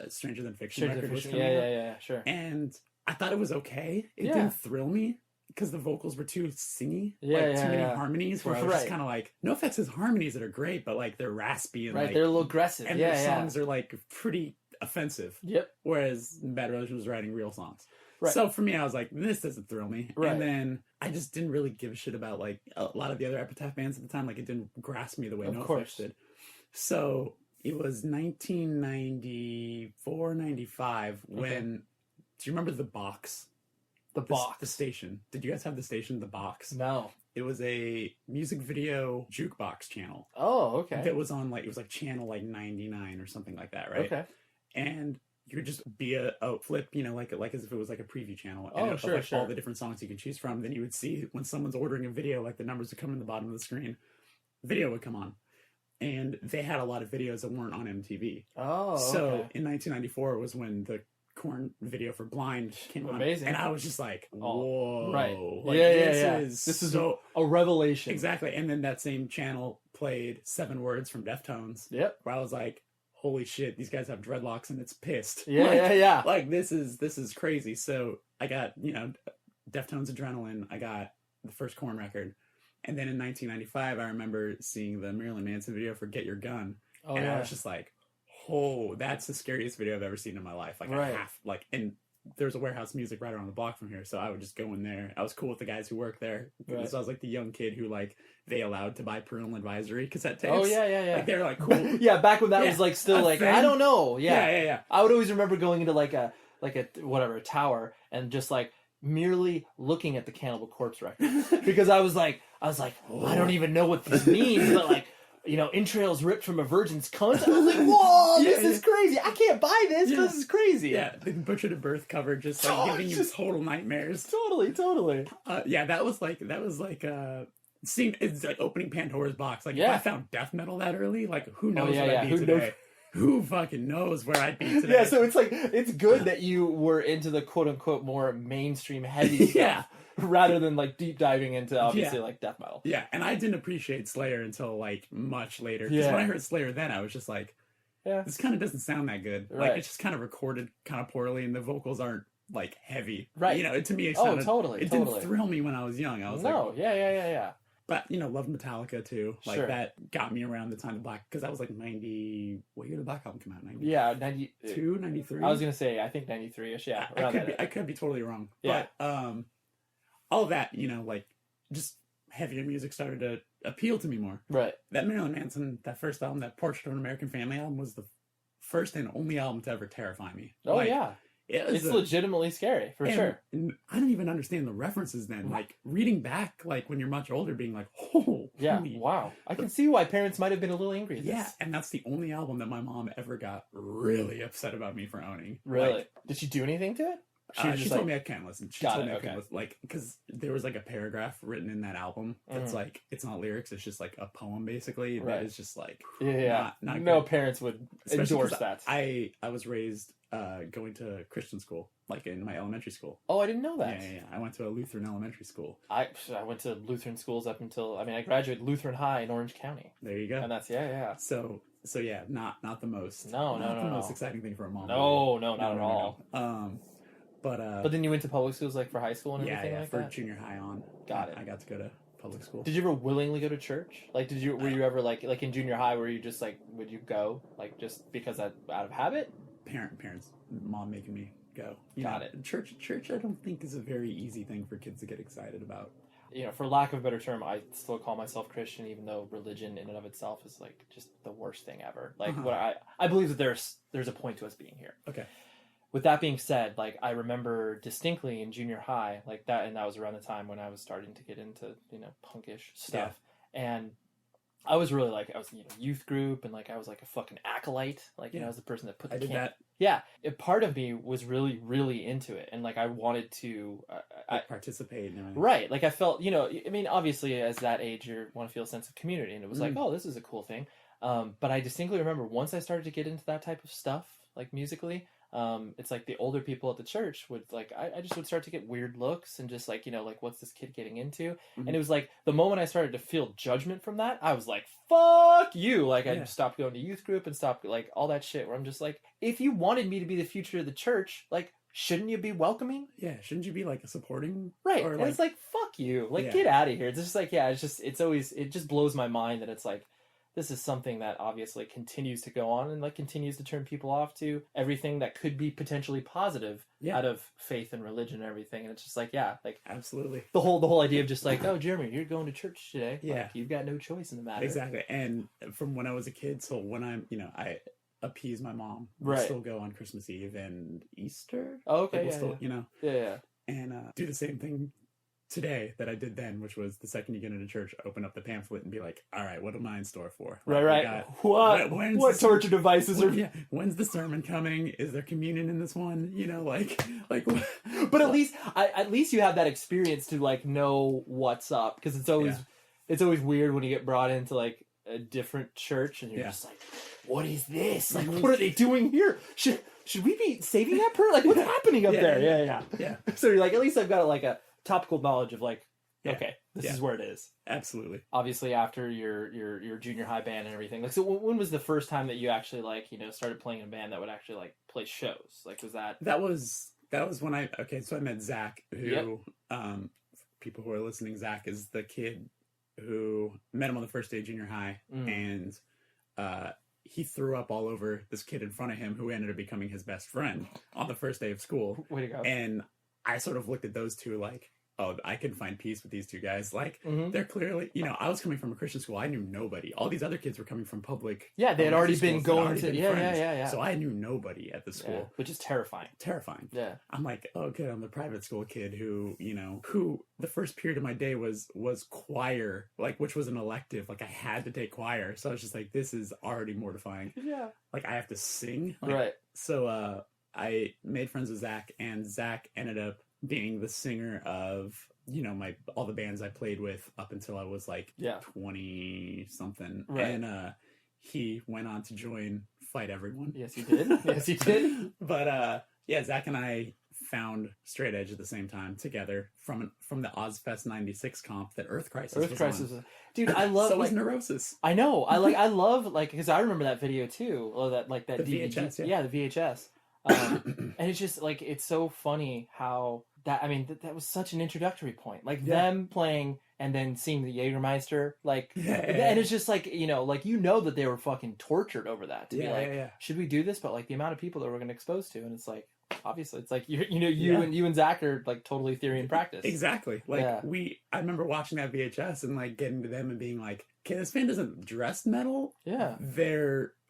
Stranger Than Fiction record was coming out. Yeah, sure. And I thought it was okay. It didn't thrill me because the vocals were too singy. Too many harmonies, where I was just kind of like, NoFX has harmonies that are great, but like they're raspy and like, they're a little aggressive. And their songs are like pretty offensive. Yep. Whereas Bad Religion was writing real songs. Right. So for me, I was like, this doesn't thrill me. Right. And then I just didn't really give a shit about like a lot of the other Epitaph bands at the time. Like it didn't grasp me the way NoFX did. So it was 1994, 95 when, do you remember The Box? The station. Did you guys have the station, The Box? No. It was a music video jukebox channel. Oh, okay. That was on like, it was like channel like 99 or something like that, right? Okay. And you would just be a flip, you know, like as if it was like a preview channel. Oh, and sure. All the different songs you could choose from. Then you would see when someone's ordering a video, like the numbers would come in the bottom of the screen. Video would come on. And they had a lot of videos that weren't on MTV. Oh, okay. So in 1994 was when the Korn video for Blind came on. Amazing. And I was just like, whoa. Right. Like, This is so a revelation. Exactly. And then that same channel played 7 Words from Deftones. Yep. Where I was like, holy shit, these guys have dreadlocks and it's pissed. Yeah. Like this is crazy. So I got, you know, Deftones Adrenaline. I got the first Korn record. And then in 1995, I remember seeing the Marilyn Manson video for Get Your Gun. I was just like, oh, that's the scariest video I've ever seen in my life. Like and there's a Warehouse Music right around the block from here. So I would just go in there. I was cool with the guys who worked there. Right. So I was like the young kid who like they allowed to buy parental advisory cassette tapes. Oh yeah. Like they're like cool. Yeah, back when that was like still like thing. I don't know. Yeah. I would always remember going into like a a tower and just like merely looking at the Cannibal Corpse record because I was like I don't even know what this means, but like, you know, entrails ripped from a virgin's cunt. I was like, whoa, this is crazy. I can't buy this. This is crazy. Yeah, the Butcher to Birth cover just like giving you total nightmares. Totally. That was like seeing it's like opening Pandora's box. Like if I found death metal that early, like who knows what I'd be today. Who fucking knows where I'd be today? Yeah, so it's like it's good that you were into the quote unquote more mainstream heavy stuff. Rather than like deep diving into obviously like death metal. Yeah, and I didn't appreciate Slayer until like much later. Because when I heard Slayer then, I was just like, this kind of doesn't sound that good. Right. Like it's just kind of recorded kind of poorly and the vocals aren't like heavy. Right. You know, to me it sounded, totally. didn't thrill me when I was young. I was yeah. But, you know, loved Metallica too. Like that got me around the time of Black, because that was like 90, what year did the Black Album come out? 90? Yeah, 92, 93? I was going to say, I think 93ish, yeah. I could be totally wrong. Yeah. But, all of that, you know, like, just heavier music started to appeal to me more. Right. That Marilyn Manson, that first album, that Portrait of an American Family album, was the first and only album to ever terrify me. Oh, like, yeah. It's legitimately scary, for sure. And I didn't even understand the references then. Like, reading back, like, when you're much older, being like, oh, yeah, wow. I can see why parents might have been a little angry at this. Yeah, and that's the only album that my mom ever got really upset about me for owning. Really? Like, did she do anything to it? She told me I can't listen. She told me I can't listen. Like, because there was like a paragraph written in that album that's like, it's not lyrics, it's just like a poem basically. Right. That is just like, not no good. parents would Especially endorse that. I was raised going to Christian school, like in my elementary school. Oh, I didn't know that. Yeah. I went to a Lutheran elementary school. I went to Lutheran schools up until, I graduated Lutheran High in Orange County. There you go. And that's, So yeah, not the most. No, most exciting thing for a mom. No, not at all. But then you went to public schools like for high school and everything like for that? junior high on. Got it. I got to go to public school. Did you ever willingly go to church? Like, were you ever like in junior high where you just like, would you go like just because out of habit? Parents, mom making me go. Got it. Church I don't think is a very easy thing for kids to get excited about. you know, for lack of a better term, I still call myself Christian, even though religion in and of itself is like just the worst thing ever. Like what I believe that there's a point to us being here. Okay. With that being said, like I remember distinctly in junior high, like that, and that was around the time when I was starting to get into, you know, punkish stuff. And I was really like, I was, you know, youth group, and like I was like a fucking acolyte, like, you know, I was the person that put the I did that. Yeah, part of me was really, really into it, and like I wanted to participate. And everything. Right, like I felt, you know, I mean, obviously as that age, you want to feel a sense of community, and it was like, oh, this is a cool thing. But I distinctly remember once I started to get into that type of stuff, like musically, it's like the older people at the church would like, I just would start to get weird looks and just like, you know, like what's this kid getting into? And it was like the moment I started to feel judgment from that, I was like, fuck you. Like I stopped going to youth group and stopped like all that shit where I'm just like, if you wanted me to be the future of the church, like, shouldn't you be welcoming? Yeah, shouldn't you be like supporting? Right. Or, and like, it's like, fuck you. Like, get out of here. It's just like, it just blows my mind that it's like, this is something that obviously continues to go on and like continues to turn people off to everything that could be potentially positive out of faith and religion and everything. And it's just like, like absolutely the whole idea of just like, oh, Jeremy, you're going to church today. Yeah. Like, you've got no choice in the matter. Exactly. And from when I was a kid, so when I'm, you know, I appease my mom. We Right. still go on Christmas Eve and Easter. Oh, okay. Like, we'll still, you know. Yeah. And do the same thing today that I did then, which was the second you get into church, open up the pamphlet and be like, all right, what am I in store for? Like, Right. What torture devices are... Yeah, when's the sermon coming? Is there communion in this one? You know, like But at least you have that experience to like know what's up, because it's always weird when you get brought into like a different church and you're just like, what is this? Like, what are they doing here? Should we be saving that person? Like, what's happening up there? Yeah. So you're like, at least I've got like a topical knowledge of like, okay, this is where it is. Absolutely. Obviously, after your junior high band and everything. Like, so when was the first time that you actually like, you know, started playing in a band that would actually like play shows? Like, was that? That was when so I met Zach, who people who are listening, Zach is the kid who met him on the first day of junior high, and he threw up all over this kid in front of him who ended up becoming his best friend on the first day of school. Way to go. And I sort of looked at those two like, oh, I can find peace with these two guys. Like, they're clearly, you know, I was coming from a Christian school. I knew nobody. All these other kids were coming from public. Yeah, they had already been going to, yeah. So I knew nobody at the school. Which is terrifying. Yeah. I'm like, oh, good. I'm the private school kid who, you know, who the first period of my day was choir, like, which was an elective. Like, I had to take choir. So I was just like, this is already mortifying. Yeah. Like, I have to sing. Like, right. So I made friends with Zach, and Zach ended up being the singer of, you know, all the bands I played with up until I was like 20 something. Right. And he went on to join Fight Everyone. Yes, he did. But Zach and I found Straight Edge at the same time together from the Ozfest 96 comp that Earth Crisis was on. Dude, I love... So was Neurosis. I know. I love, like, because I remember that video too, or that the DVD. VHS, the VHS. And it's just like, it's so funny how that, I mean, that was such an introductory point, like them playing and then seeing the Jägermeister, like, and it's just like, you know that they were fucking tortured over that to be like, should we do this? But like the amount of people that we're going to expose to, and it's like, obviously it's like, you and Zach are like totally theory and practice. Exactly. Like I remember watching that VHS and like getting to them and being like, okay, this band doesn't dress metal. Yeah.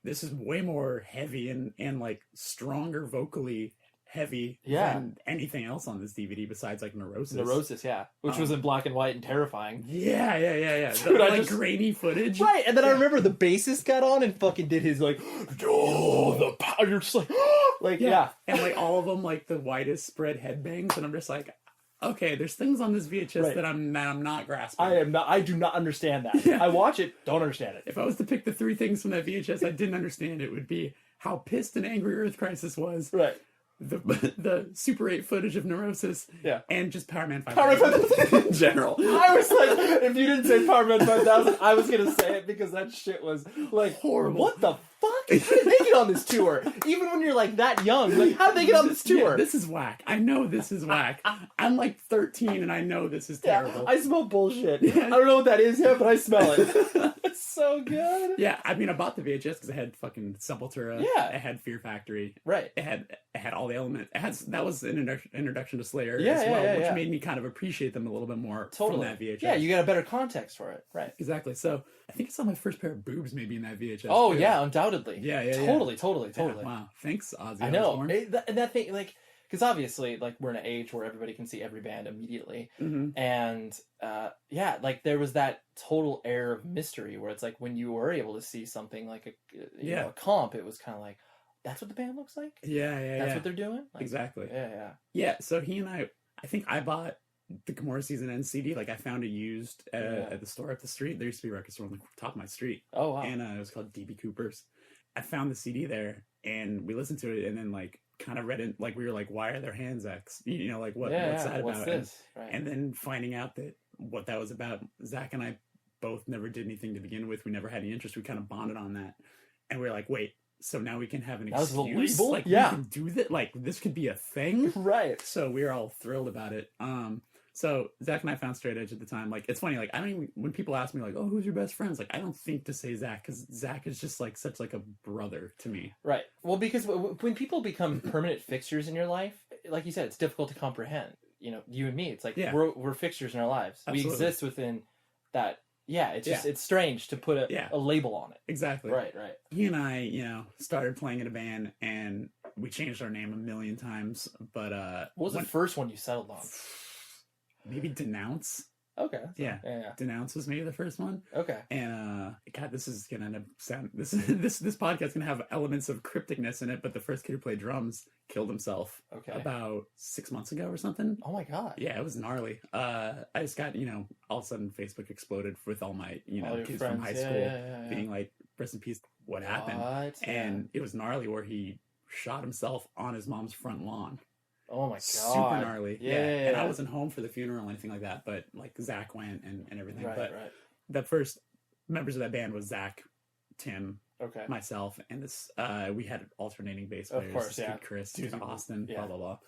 This is way more heavy and like stronger vocally heavy than anything else on this DVD besides like Neurosis, which was in black and white and terrifying. Dude, the grainy footage, right? And then I remember the bassist got on and fucking did his like, the power. You're just like, and like all of them like the widest spread headbangs, and I'm just like, okay, there's things on this VHS that I'm not grasping. I do not understand that. I watch it, don't understand it. If I was to pick the three things from that VHS I didn't understand, it would be how pissed and angry Earth Crisis was. Right. The Super 8 footage of Neurosis. Yeah. And just Power Man 5000. Power Man 5000 in general. I was like, if you didn't say Power Man 5000, I was going to say it because that shit was like horrible. What the fuck? How did they get on this tour? Even when you're like that young, like how did they get on this tour? Yeah, this is whack. I know this is whack. I'm like 13 and I know this is terrible. I smell bullshit. I don't know what that is yet, but I smell it. It's so good. Yeah, I mean, I bought the VHS because it had fucking Sepultura. Yeah. It had Fear Factory. Right. It had all the elements. That was an introduction to Slayer Yeah, as well, yeah, which yeah. made me kind of appreciate them a little bit more Totally. from that VHS. Yeah, you got a better context for it. Right. Exactly. So I think I saw my first pair of boobs maybe in that VHS. Oh, too. yeah, undoubtedly. Yeah. Totally. Yeah, wow. Thanks, Ozzy. I know. Osbourne. And that thing, like, because obviously, like, we're in an age where everybody can see every band immediately. Mm-hmm. And, yeah, like, there was that total air of mystery where it's like when you were able to see something like a comp, it was kind of like, that's what the band looks like? Yeah. That's what they're doing? Like, Exactly. Yeah. Yeah, so he and I think I bought the Gomorrah Season End CD. Like, I found it used at the store up the street. There used to be a record store on the top of my street. Oh, wow. And it was called DB Cooper's. I found the CD there, and we listened to it, and then, like, kind of read it. Like, we were like, why are their hands X? You know, like, what's that What's about? this? Right. And then finding out that what that was about, Zach and I both never did anything to begin with. We never had any interest. We kind of bonded on that. And we were like, wait, so now we can have an That was the excuse? label? Like, Yeah. we can do that? Like, this could be a thing? Right. So we were all thrilled about it. So Zach and I found Straight Edge at the time. Like, it's funny, like, I don't even, when people ask me, like, oh, who's your best friends? Like, I don't think to say Zach, because Zach is just, like, such, like, a brother to me. Right. Well, because when people become permanent fixtures in your life, like you said, it's difficult to comprehend. You know, you and me, it's like, we're fixtures in our lives. Absolutely. We exist within that. Yeah, it's just, it's strange to put a label on it. Exactly. Right. He and I, you know, started playing in a band, and we changed our name a million times, but, what was the first one you settled on? Maybe Denounce. Okay. Yeah. Denounce was maybe the first one. Okay. And God, this is gonna end up sound this podcast gonna have elements of crypticness in it, but the first kid who played drums killed himself about 6 months ago or something. Oh my God. Yeah, it was gnarly. I just got, you know, all of a sudden Facebook exploded with all my, you know, kids friends. from high school being like, rest in peace, what happened? And it was gnarly where he shot himself on his mom's front lawn. Oh my God. Super gnarly. Yeah. And I wasn't home for the funeral or anything like that, but like Zach went and everything. Right. The first members of that band was Zach, Tim, Okay. myself, and this we had alternating bass Of players. course, yeah. Chris, Two people. Austin, Yeah. blah blah.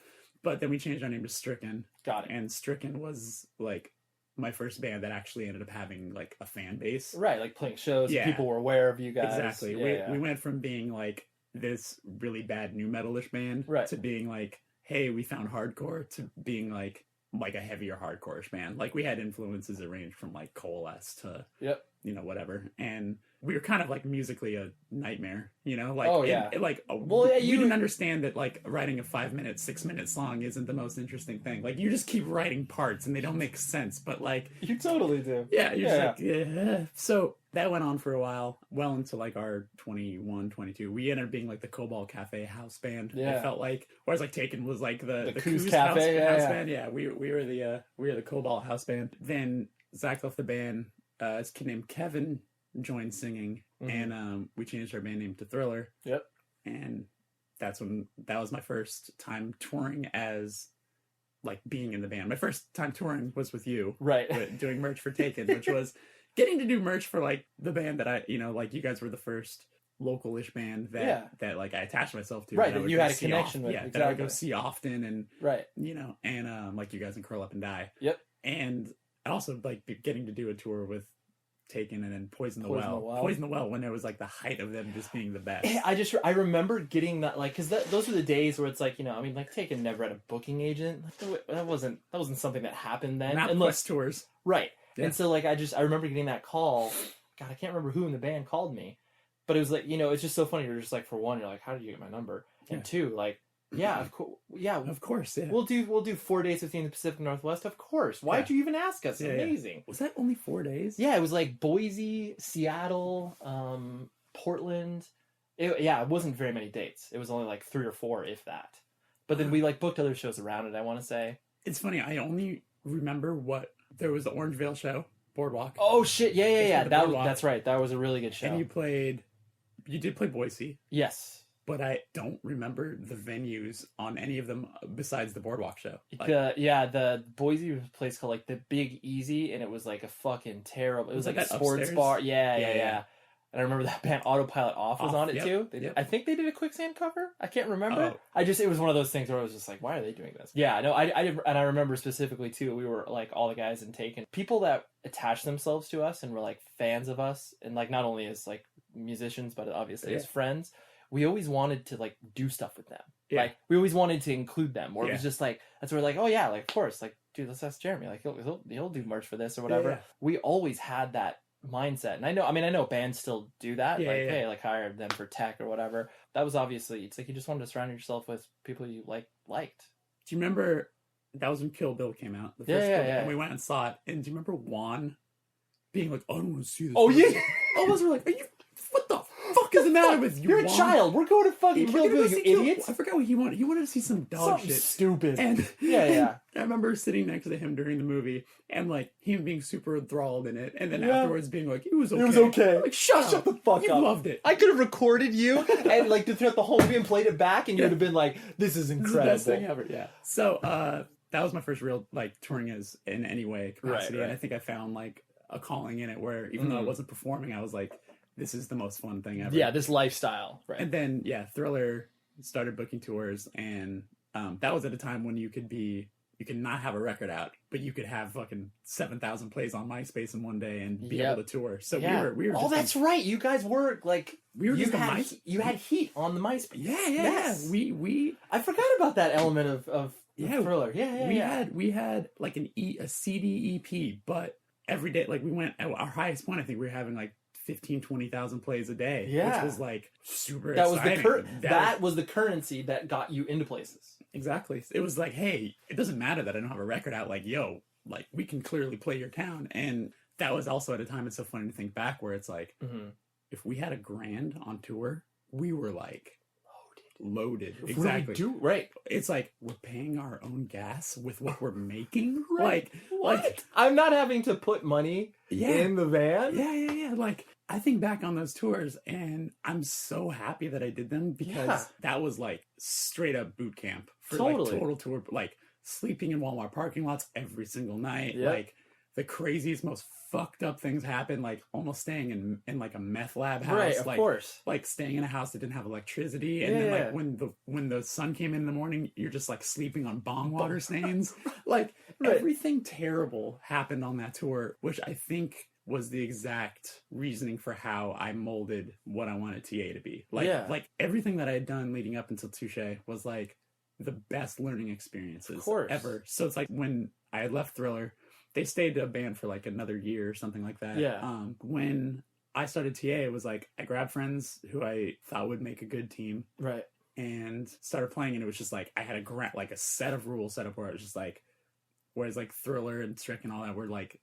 But then we changed our name to Stricken. Got it. And Stricken was like my first band that actually ended up having like a fan base. Right, like playing shows, Yeah. people were aware of you guys. Exactly. Yeah, we went from being like this really bad new metalish band Right. to being like, hey, we found hardcore, to being like a heavier hardcore-ish band. Like, we had influences that ranged from like Coalesce to you know, whatever. And we were kind of like musically a nightmare, you know, like, we didn't understand that like writing a 5-minute, 6-minute song isn't the most interesting thing. Like, you just keep writing parts and they don't make sense, but like, you totally do. yeah, you're just like, yeah. So that went on for a while, well into like our 21, 22. We ended up being like the Cobalt Cafe house band. Yeah. It felt like, whereas like Taken was like the Coos Coos Cafe, house band. Yeah, we were the Cobalt house band. Then Zach left the band. This kid named Kevin joined singing, and we changed our band name to Thriller. Yep. And that was my first time touring as like being in the band. My first time touring was with you, right? Doing merch for Taken, which was getting to do merch for like the band that I, you know, like you guys were the first local-ish band that like I attached myself to. Right, that you had a connection with. Yeah, exactly. that I would go see often, and right, you know, and like you guys in Curl Up and Die. Yep. And also like getting to do a tour with Taken and then Poison the Well when it was like the height of them just being the best. I remember getting that, like, because those were the days where it's like, you know, I mean, like Taken never had a booking agent. Like, that wasn't something that happened then. Not Quest tours. Right. Yeah. And so like I remember getting that call. God, I can't remember who in the band called me, but it was like, you know, it's just so funny. You're just like, for one, you're like, how did you get my number? And two, like, yeah, of course, yeah, We'll do 4 days with you in the Pacific Northwest. Of course. Why'd you even ask us? Amazing. Yeah. Was that only 4 days? Yeah, it was like Boise, Seattle, Portland. It wasn't very many dates. It was only like 3 or 4, if that. But then we like booked other shows around it, I want to say. It's funny. I only remember there was the Orangevale show, Boardwalk. Oh shit! Yeah. That's right. That was a really good show. And you did play Boise. Yes. But I don't remember the venues on any of them besides the Boardwalk show. Like, the Boise was a place called like the Big Easy, and it was like a fucking terrible. It was like a sports upstairs? bar. Yeah. And I remember that band Autopilot Off was on it too. I think they did a Quicksand cover. I can't remember. It was one of those things where I was just like, why are they doing this? Yeah, no, I did, and I remember specifically too, we were like all the guys in Taken, people that attached themselves to us and were like fans of us, and like not only as like musicians, but obviously as friends. We always wanted to like do stuff with them. Yeah. Like we always wanted to include them, or it was just like, that's where we're like, oh yeah, like of course, like dude, let's ask Jeremy, like he'll do merch for this or whatever. We always had that mindset, and I know bands still do that, hey, like hire them for tech or whatever. That was obviously, it's like you just wanted to surround yourself with people you liked. Do you remember that was when Kill Bill came out? The first Kill Bill, and we went and saw it. And do you remember Juan being like, I don't want to see this? Oh yeah, all of us were like, are you? What the fuck is the matter with you? You're Juan? A child. We're going to fucking Kill Bill, you idiots. I forgot what he wanted. He wanted to see some dog Something shit. Stupid. And yeah. I remember sitting next to him during the movie and like him being super enthralled in it, and then afterwards being like, "It was okay." It was okay. Like, shut the fuck up. You loved it. I could have recorded you and like throughout the whole movie and played it back, and you would have been like, "This is incredible." This is the best thing ever. Yeah. So that was my first real like touring as in any way capacity, and I think I found like a calling in it where even though I wasn't performing, I was like, this is the most fun thing ever. Yeah, this lifestyle. Right. And then Thriller started booking tours, and that was at a time when you could not have a record out, but you could have fucking 7,000 plays on MySpace in one day and be able to tour. So we were. Oh, that's right. You guys were like you had heat on the MySpace. Yeah. We I forgot about that element of Thriller. We had like a CD EP, but every day, like we went at our highest point, I think we were having like 20,000 plays a day, which was like super exciting. That was the currency that got you into places. Exactly. It was like, hey, it doesn't matter that I don't have a record out. Like, yo, like we can clearly play your town. And that was also at a time, it's so funny to think back where it's like, if we had $1,000 on tour, we were like loaded. Exactly. Right. It's like we're paying our own gas with what we're making. Right. Like I'm not having to put money in the van. Yeah. Like I think back on those tours and I'm so happy that I did them because that was like straight up boot camp for like total tour, like sleeping in Walmart parking lots every single night. Like the craziest, most fucked up things happen, like almost staying in like a meth lab house. Right, of course. Like staying in a house that didn't have electricity. And then like when the sun came in the morning, you're just like sleeping on bong water stains. Like everything terrible happened on that tour, which I think was the exact reasoning for how I molded what I wanted TA to be. Like everything that I had done leading up until Touche was like the best learning experiences ever. So it's like when I had left Thriller, they stayed a band for like another year or something like that. When I started TA, it was like I grabbed friends who I thought would make a good team. Right. And started playing, and it was just like I had a set of rules set up where it was just like, whereas like Thriller and Stricken and all that were like,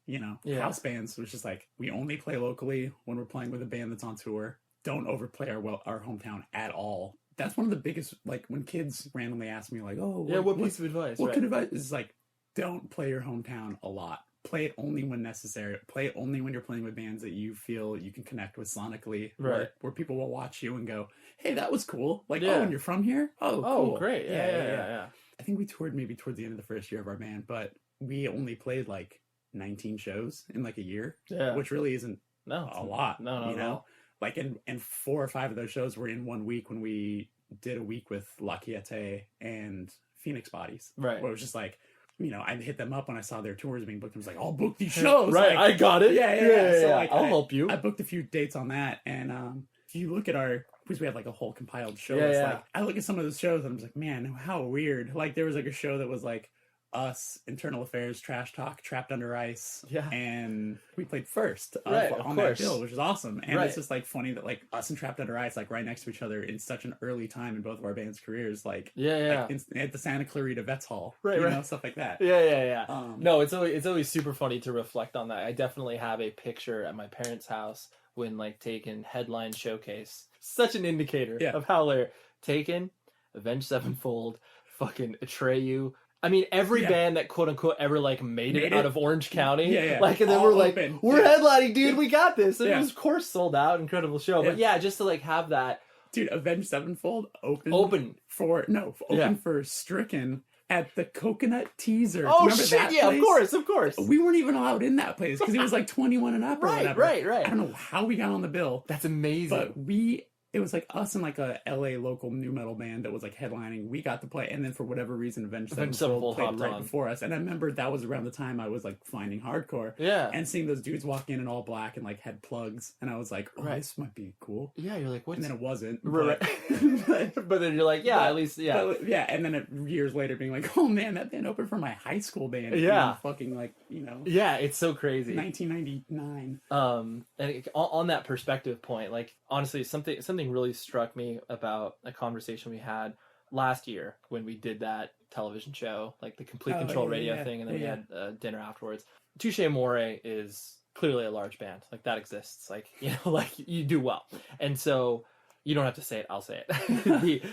house bands. It was just like, we only play locally when we're playing with a band that's on tour. Don't overplay our hometown at all. That's one of the biggest, like when kids randomly ask me like, oh, what piece of advice? What could advice is like, don't play your hometown a lot. Play it only when necessary. Play it only when you're playing with bands that you feel you can connect with sonically. Right. Where people will watch you and go, hey, that was cool. Like, oh, and you're from here? Oh, cool. Great. Yeah. I think we toured maybe towards the end of the first year of our band, but we only played like 19 shows in like a year. Yeah. Which really isn't a lot. No, you know? Like, and 4 or 5 of those shows were in 1 week when we did a week with La Quiete and Phoenix Bodies. Right. Where it was just like, I'd hit them up when I saw their tours being booked. I was like, I'll book these shows. Right, like, I got it. Yeah. So like, I'll help you. I booked a few dates on that. And if you look at because we had like a whole compiled show. Like, I look at some of those shows and I'm just like, man, how weird. Like there was like a show that was like us, Internal Affairs, Trash Talk, Trapped Under Ice. Yeah. And we played first on that bill, which is awesome. And it's just like funny that like us and Trapped Under Ice, like right next to each other in such an early time in both of our band's careers. Like, like at the Santa Clarita Vets Hall. Right. Stuff like that. Yeah. No, it's always super funny to reflect on that. I definitely have a picture at my parents' house when like Taken headline showcase. Such an indicator of how they're Taken, Avenged Sevenfold, fucking Atreyu. I mean, every band that quote unquote ever like made it out of Orange County, like, and then we're like, we're headlining, dude, we got this, and it was of course sold out, incredible show, but just to like have that, dude, Avenged Sevenfold open for Stricken at the Coconut Teaser. Oh Remember shit! that Yeah, place? of course. We weren't even allowed in that place because it was like 21 and up or whatever. Right. I don't know how we got on the bill, That's amazing. but it was like us and like a LA local new metal band that was like headlining. We got to play, and then for whatever reason, Avenged Sevenfold played hopped right on. before us. And I remember that was around the time I was like finding hardcore. Yeah. And seeing those dudes walk in all black and like had plugs, and I was like, oh, Right. this might be cool. Yeah, you're like, what's... And then it wasn't. Right. But, But then you're like, yeah, at least, yeah. but, yeah, and then years later being like, oh man, that band opened for my high school band. Yeah. In fucking like, Yeah, it's so crazy. 1999. And on that perspective point, like honestly, something really struck me about a conversation we had last year when we did that television show, like the Complete Control Radio thing, and then we had dinner afterwards. Touche Amore is clearly a large band, like that exists, like like you do well, and so you don't have to say it, I'll say it.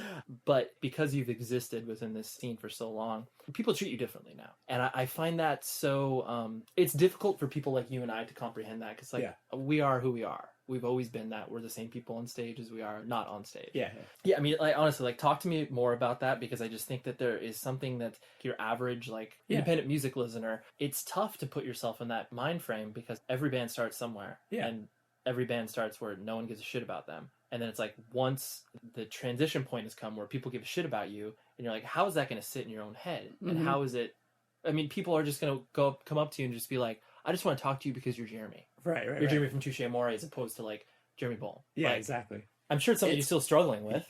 But because you've existed within this scene for so long, people treat you differently now. And I find that so, it's difficult for people like you and I to comprehend that. Because we are who we are. We've always been that. We're the same people on stage as we are not on stage. Yeah. Yeah, I mean, like, honestly, like, talk to me more about that, because I just think that there is something that your average, like, independent music listener, it's tough to put yourself in that mind frame, because every band starts somewhere. Yeah. And every band starts where no one gives a shit about them. And then it's like, once the transition point has come where people give a shit about you, and you're like, how is that going to sit in your own head? And how is it, I mean, people are just going to come up to you and just be like, I just want to talk to you because you're Jeremy. Right. You're Jeremy from Touche Amore, as opposed to like Jeremy Bolm. Yeah, like, exactly. I'm sure it's something you're still struggling with.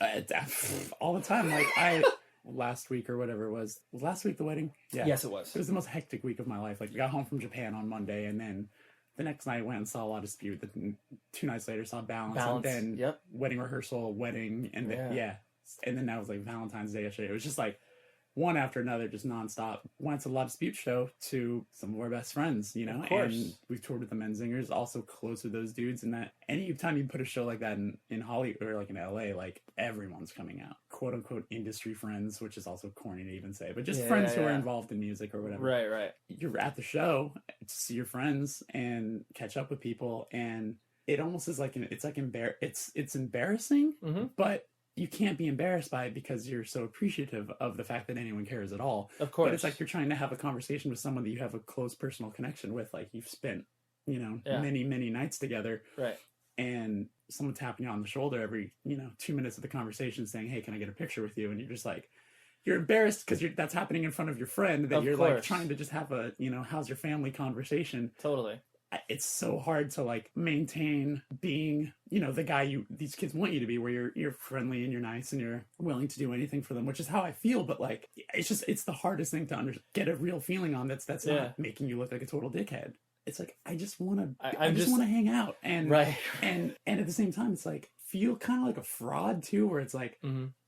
All the time. Like last week or whatever it was last week the wedding? Yeah. Yes, it was. It was the most hectic week of my life. Like, I got home from Japan on Monday, and then the next night went and saw La Dispute. Then 2 nights later saw Balance. And then wedding rehearsal, wedding, and then, and then that was like Valentine's Day yesterday. It was just like one after another, just nonstop. Went to the La Dispute show to some of our best friends, Of course. and we've toured with the Menzingers, also close with those dudes. And that anytime you put a show like that in Hollywood or like in LA, like everyone's coming out, quote unquote industry friends, which is also corny to even say, but just friends who are involved in music or whatever. Right. You're at the show to see your friends and catch up with people, and it almost is like it's embarrassing, but you can't be embarrassed by it because you're so appreciative of the fact that anyone cares at all. Of course. But it's like you're trying to have a conversation with someone that you have a close personal connection with. Like, you've spent, many, many nights together. Right. And someone tapping you on the shoulder every, 2 minutes of the conversation saying, hey, can I get a picture with you? And you're just like, you're embarrassed because that's happening in front of your friend, that you're like trying to just have a, how's your family conversation. Totally. It's so hard to like maintain being, the guy these kids want you to be, where you're friendly and you're nice and you're willing to do anything for them, which is how I feel. But like, it's the hardest thing to get a real feeling on. That's not making you look like a total dickhead. It's like, I just want to, I just want to hang out. And, and at the same time, it's like, feel kind of like a fraud too, where it's like,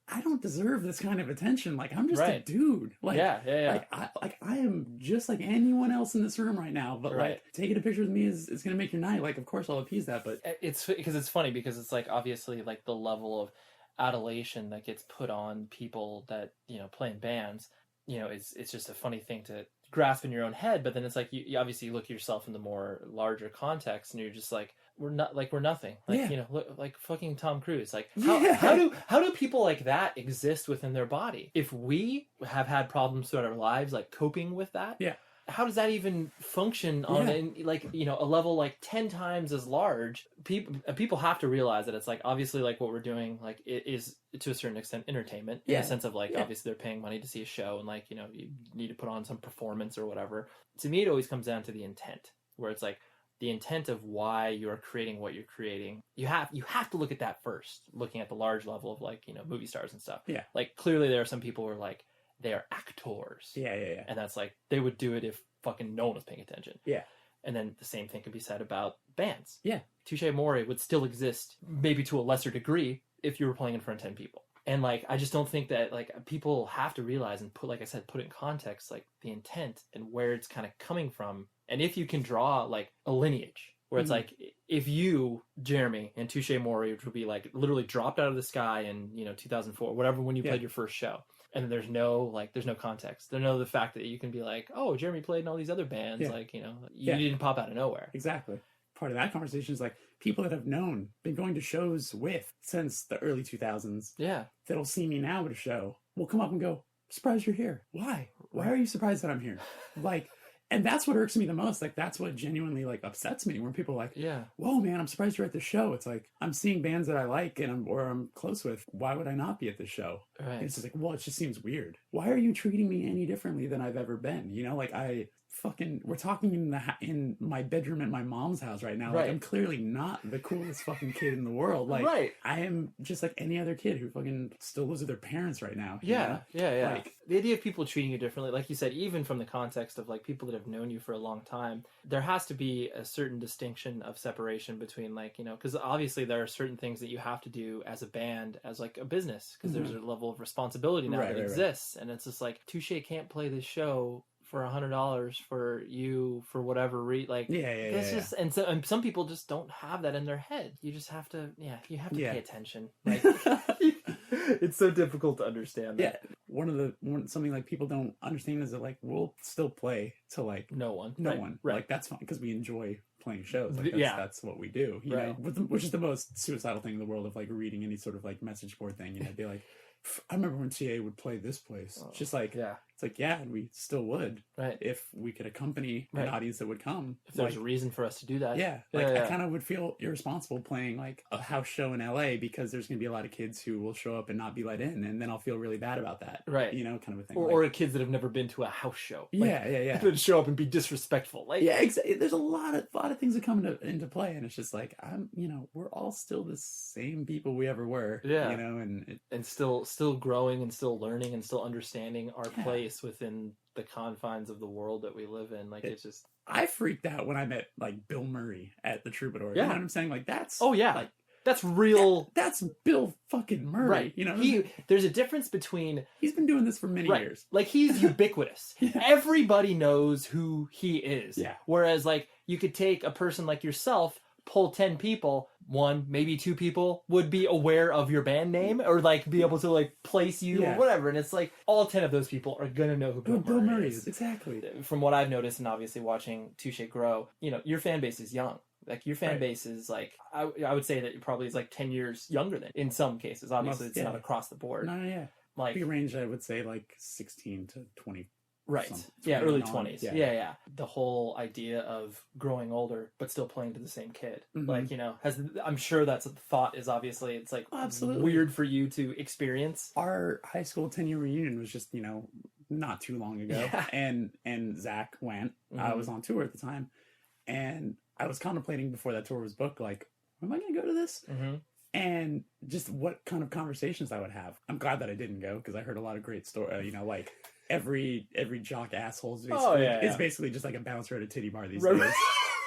I don't deserve this kind of attention. Like, I'm just a dude. Like, Like, I am just like anyone else in this room right now. But like, taking a picture with me is going to make your night. Like, of course I'll appease that. But it's because it's funny, because it's like, obviously, like, the level of adulation that gets put on people that, play in bands, it's just a funny thing to grasp in your own head. But then it's like, you obviously look at yourself in the more larger context, and you're just like, we're nothing. Like, look, like fucking Tom Cruise. Like, how do people like that exist within their body? If we have had problems throughout our lives, like coping with that, how does that even function on a level like 10 times as large? People have to realize that it's like, obviously, like, what we're doing, like, it is to a certain extent entertainment, in the sense of like, obviously they're paying money to see a show, and like, you need to put on some performance or whatever. To me, it always comes down to the intent, where it's like, the intent of why you're creating what you're creating. You have to look at that first, looking at the large level of like, movie stars and stuff. Yeah. Like, clearly there are some people who are like, they are actors. Yeah. And that's like, they would do it if fucking no one was paying attention. Yeah. And then the same thing could be said about bands. Yeah. Touche Amore would still exist, maybe to a lesser degree, if you were playing in front of 10 people. And like, I just don't think that, like, people have to realize and put it in context, like, the intent and where it's kind of coming from. And if you can draw like a lineage where it's like, if you, Jeremy, and Touche Amore, which would be like literally dropped out of the sky in, 2004, whatever, when you played your first show, and there's no context. There's no the fact that you can be like, oh, Jeremy played in all these other bands. Yeah. Like, you didn't pop out of nowhere. Exactly. Part of that conversation is like people that have been going to shows with since the early 2000s. Yeah. That'll see me now at a show will come up and go, surprised you're here. Why are you surprised that I'm here? Like, and that's what irks me the most. Like, that's what genuinely like upsets me when people are like, Yeah. whoa, man, I'm surprised you're at the show. It's like, I'm seeing bands that I like and I'm close with. Why would I not be at the show? Right. And it's just like, well, it just seems weird. Why are you treating me any differently than I've ever been? You know, like we're talking in my bedroom at my mom's house right now. Like, Right. I'm clearly not the coolest fucking kid in the world. Like, Right. I am just like any other kid who fucking still lives with their parents right now. you Yeah, know? yeah. Like, The idea of people treating you differently, like you said, even from the context of like people that have known you for a long time, there has to be a certain distinction of separation between like, you know, because obviously there are certain things that you have to do as a band, as like a business, because there's a level of responsibility now that exists. And it's just like, Touche can't play this show for $100 for you for whatever just and so and some people just don't have that in their head. You just have to pay attention. Like, it's so difficult to understand that. Yeah, something like people don't understand is that like we'll still play to like no one. Like that's fine because we enjoy playing shows. Like that's what we do. You know, which is the most suicidal thing in the world of like reading any sort of like message board thing. You know, be like, I remember when TA would play this place. It's just like, it's like, and we still would, if we could accompany an audience that would come. If there's a reason for us to do that. I kind of would feel irresponsible playing like a house show in LA because there's going to be a lot of kids who will show up and not be let in, and then I'll feel really bad about that. Right. You know, kind of a thing. Or kids that have never been to a house show. Like, that show up and be disrespectful. Like, exactly. There's a lot of things that come into play, and it's just like, we're all still the same people we ever were. Yeah. You know, and still growing and still learning and still understanding our place within the confines of the world that we live in. Like, it's just, I freaked out when I met like Bill Murray at the Troubadour. You know what I'm saying? Like, that's like, that's real. That's Bill fucking Murray. Right. You know, there's a difference between. He's been doing this for many years. Like, he's ubiquitous. Everybody knows who he is. Yeah. Whereas, like, you could take a person like yourself, pull 10 people, one, maybe 2 people would be aware of your band name or like be able to like place you or whatever. And it's like all 10 of those people are going to know who Bill Murray is. Exactly. From what I've noticed and obviously watching Touche grow, you know, your fan base is young. Like, your fan base is like, I would say that it probably is like 10 years younger than in some cases. Obviously, it's not across the board. No. Like, big range, I would say like 16 to 20. Right. Early 20s. Yeah. The whole idea of growing older but still playing to the same kid. Mm-hmm. Like, you know, I'm sure that's a thought is obviously, it's like weird for you to experience. Our high school 10-year reunion was just, you know, not too long ago. Yeah. And Zach went. Mm-hmm. I was on tour at the time. And I was contemplating before that tour was booked, like, am I going to go to this? Mm-hmm. And just what kind of conversations I would have. I'm glad that I didn't go because I heard a lot of great stories, you know, like every jock asshole is basically, it's basically just like a bouncer at a titty bar these days,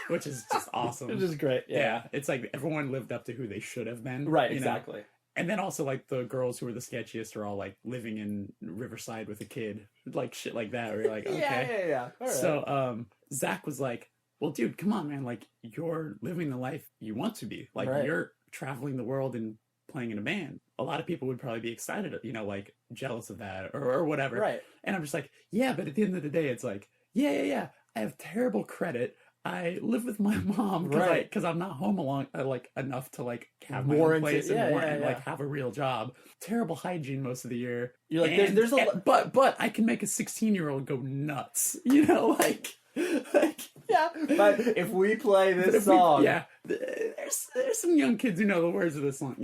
which is just awesome. Which is great. Yeah. It's like everyone lived up to who they should have been. Right, exactly. Know? And then also like the girls who were the sketchiest are all like living in Riverside with a kid, like shit like that. Where you're like, okay. Yeah. All right. So Zach was like, well, dude, come on, man. Like, you're living the life you want to be. Like, you're traveling the world and playing in a band. A lot of people would probably be excited, you know, like jealous of that or whatever. Right. And I'm just like, yeah, but at the end of the day, it's like, yeah. I have terrible credit. I live with my mom because I'm not home along like enough to like have my own place and like have a real job. Terrible hygiene most of the year. You're like, there's a but I can make a 16-year-old go nuts. You know, like. But if we play this song, there's some young kids who know the words of this song.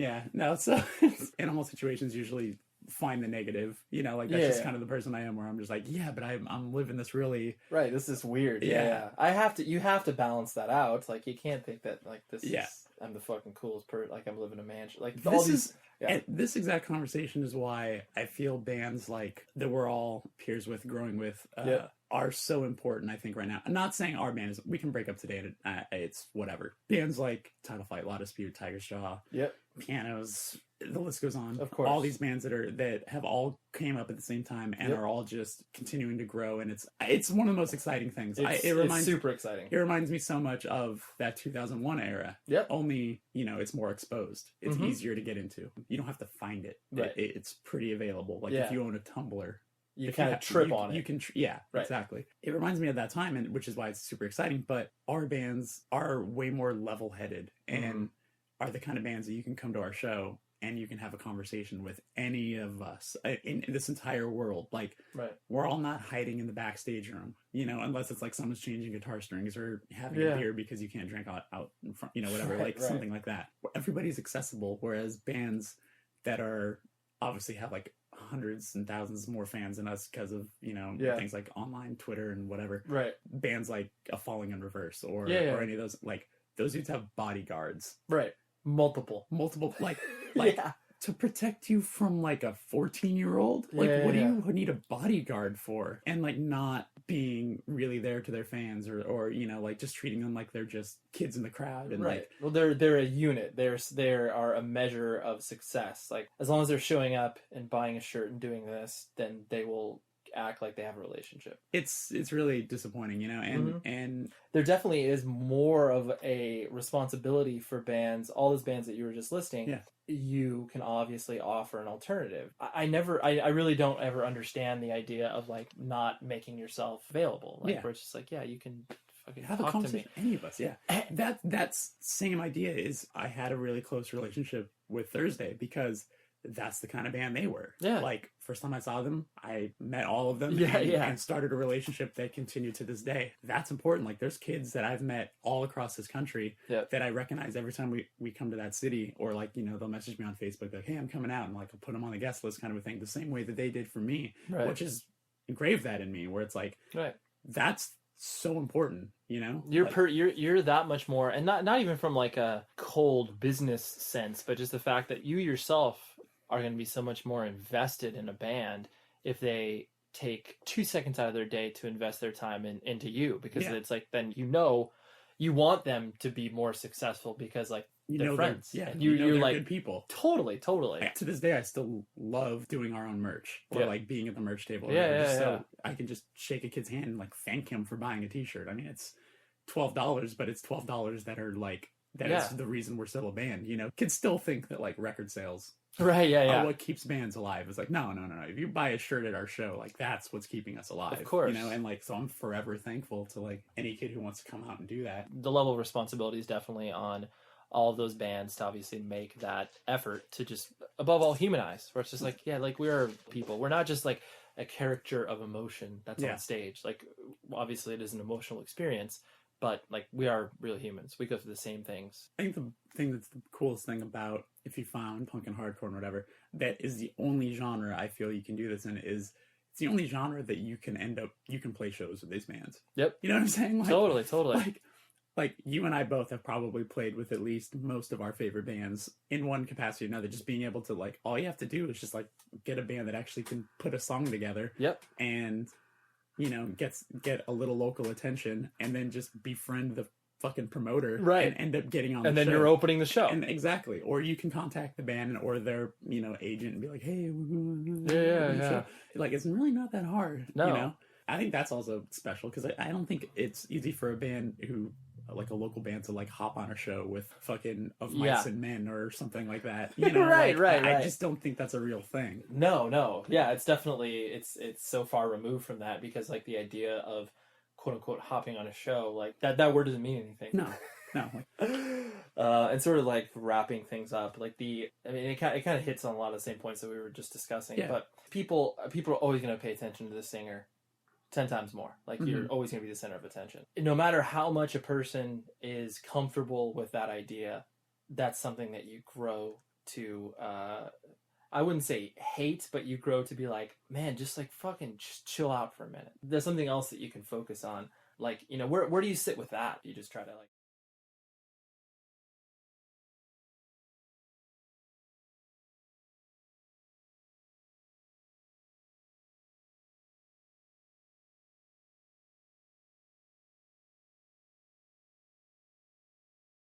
So in all situations usually find the negative, you know, like that's just kind of the person I am, where I'm just like, but I'm living this really this is weird. You have to balance that out. Like, you can't think that like this is I'm the fucking coolest person, like I'm living in a mansion, like all these. And this exact conversation is why I feel bands like that we're all peers with, growing with, are so important, I think, right now. I'm not saying our band is, we can break up today and it's whatever. Bands like Title Fight, Law Dispute, Tiger's Jaw, Pianos, the list goes on. Of course. All these bands that have all came up at the same time and are all just continuing to grow, and it's one of the most exciting things. It's super exciting. It reminds me so much of that 2001 era. Yep. Only, you know, it's more exposed. It's easier to get into. You don't have to find it. Right. It's pretty available. Like if you own a Tumblr, you kind of trip on it. You can, exactly. It reminds me of that time, and which is why it's super exciting. But our bands are way more level-headed and are the kind of bands that you can come to our show and you can have a conversation with any of us in this entire world. Like, Right. we're all not hiding in the backstage room, you know, unless it's like someone's changing guitar strings or having a beer because you can't drink out in front, you know, whatever, like something like that. Everybody's accessible, whereas bands that are obviously have like hundreds and thousands more fans than us because of, you know, things like online Twitter and whatever. Right. Bands like a Falling in Reverse or any of those, like, those dudes have bodyguards. Right. Multiple, like yeah. to protect you from like a 14-year-old. Like, what do you need a bodyguard for? And like not being really there to their fans or you know, like just treating them like they're just kids in the crowd. And like, well, they're a unit. They are a measure of success. Like, as long as they're showing up and buying a shirt and doing this, then they will act like they have a relationship. It's really disappointing, you know, and there definitely is more of a responsibility for bands. All those bands that you were just listing, you can obviously offer an alternative. I really don't ever understand the idea of like not making yourself available. Like, where it's just like, you can fucking have talk a conversation. to me. Any of us, that's same idea. Is I had a really close relationship with Thursday because that's the kind of band they were. Yeah. Like, first time I saw them, I met all of them and started a relationship that continued to this day. That's important. Like, there's kids that I've met all across this country that I recognize every time we come to that city, or like, you know, they'll message me on Facebook like, hey, I'm coming out, and like I'll put them on the guest list kind of a thing, the same way that they did for me, which is engraved that in me, where it's like, that's so important, you know. You're that much more, and not even from like a cold business sense, but just the fact that you yourself are going to be so much more invested in a band if they take 2 seconds out of their day to invest their time into you, because it's like, then you know you want them to be more successful because like they're friends. You're they're like good people. Totally. To this day, I still love doing our own merch or like being at the merch table. So I can just shake a kid's hand and like thank him for buying a T-shirt. I mean, it's $12, but it's $12 that are like is the reason we're still a band. You know, kids still think that like record sales. What keeps bands alive is like, no. If you buy a shirt at our show, like that's what's keeping us alive. Of course. You know, and like, so I'm forever thankful to like any kid who wants to come out and do that. The level of responsibility is definitely on all of those bands to obviously make that effort to just, above all, humanize. Where it's just like, like we are people. We're not just like a caricature of emotion that's on stage. Like, obviously it is an emotional experience, but like we are real humans. We go through the same things. I think the thing that's the coolest thing about, if you found punk and hardcore and whatever, that is the only genre I feel you can do this in, is it's the only genre that you can play shows with these bands. Yep. You know what I'm saying? Like, totally. Like you and I both have probably played with at least most of our favorite bands in one capacity or another. Just being able to like, all you have to do is just like get a band that actually can put a song together. Yep. And, you know, get a little local attention, and then just befriend the fucking promoter, and end up getting on the show. And then you're opening the show. And exactly. Or you can contact the band or their, you know, agent and be like, hey, like, it's really not that hard. No. You know? I think that's also special, because I don't think it's easy for a band who, like a local band, to like hop on a show with fucking Of Mice and Men or something like that. You know, right. I just don't think that's a real thing. No. Yeah, it's definitely, it's so far removed from that, because like the idea of quote unquote hopping on a show, like that word doesn't mean anything. No. And sort of like wrapping things up, like it kind of hits on a lot of the same points that we were just discussing. But people are always going to pay attention to the singer 10 times more. Like, you're always going to be the center of attention. No matter how much a person is comfortable with that idea, that's something that you grow to, I wouldn't say hate, but you grow to be like, man, just like fucking just chill out for a minute. There's something else that you can focus on. Like, you know, where do you sit with that? You just try to like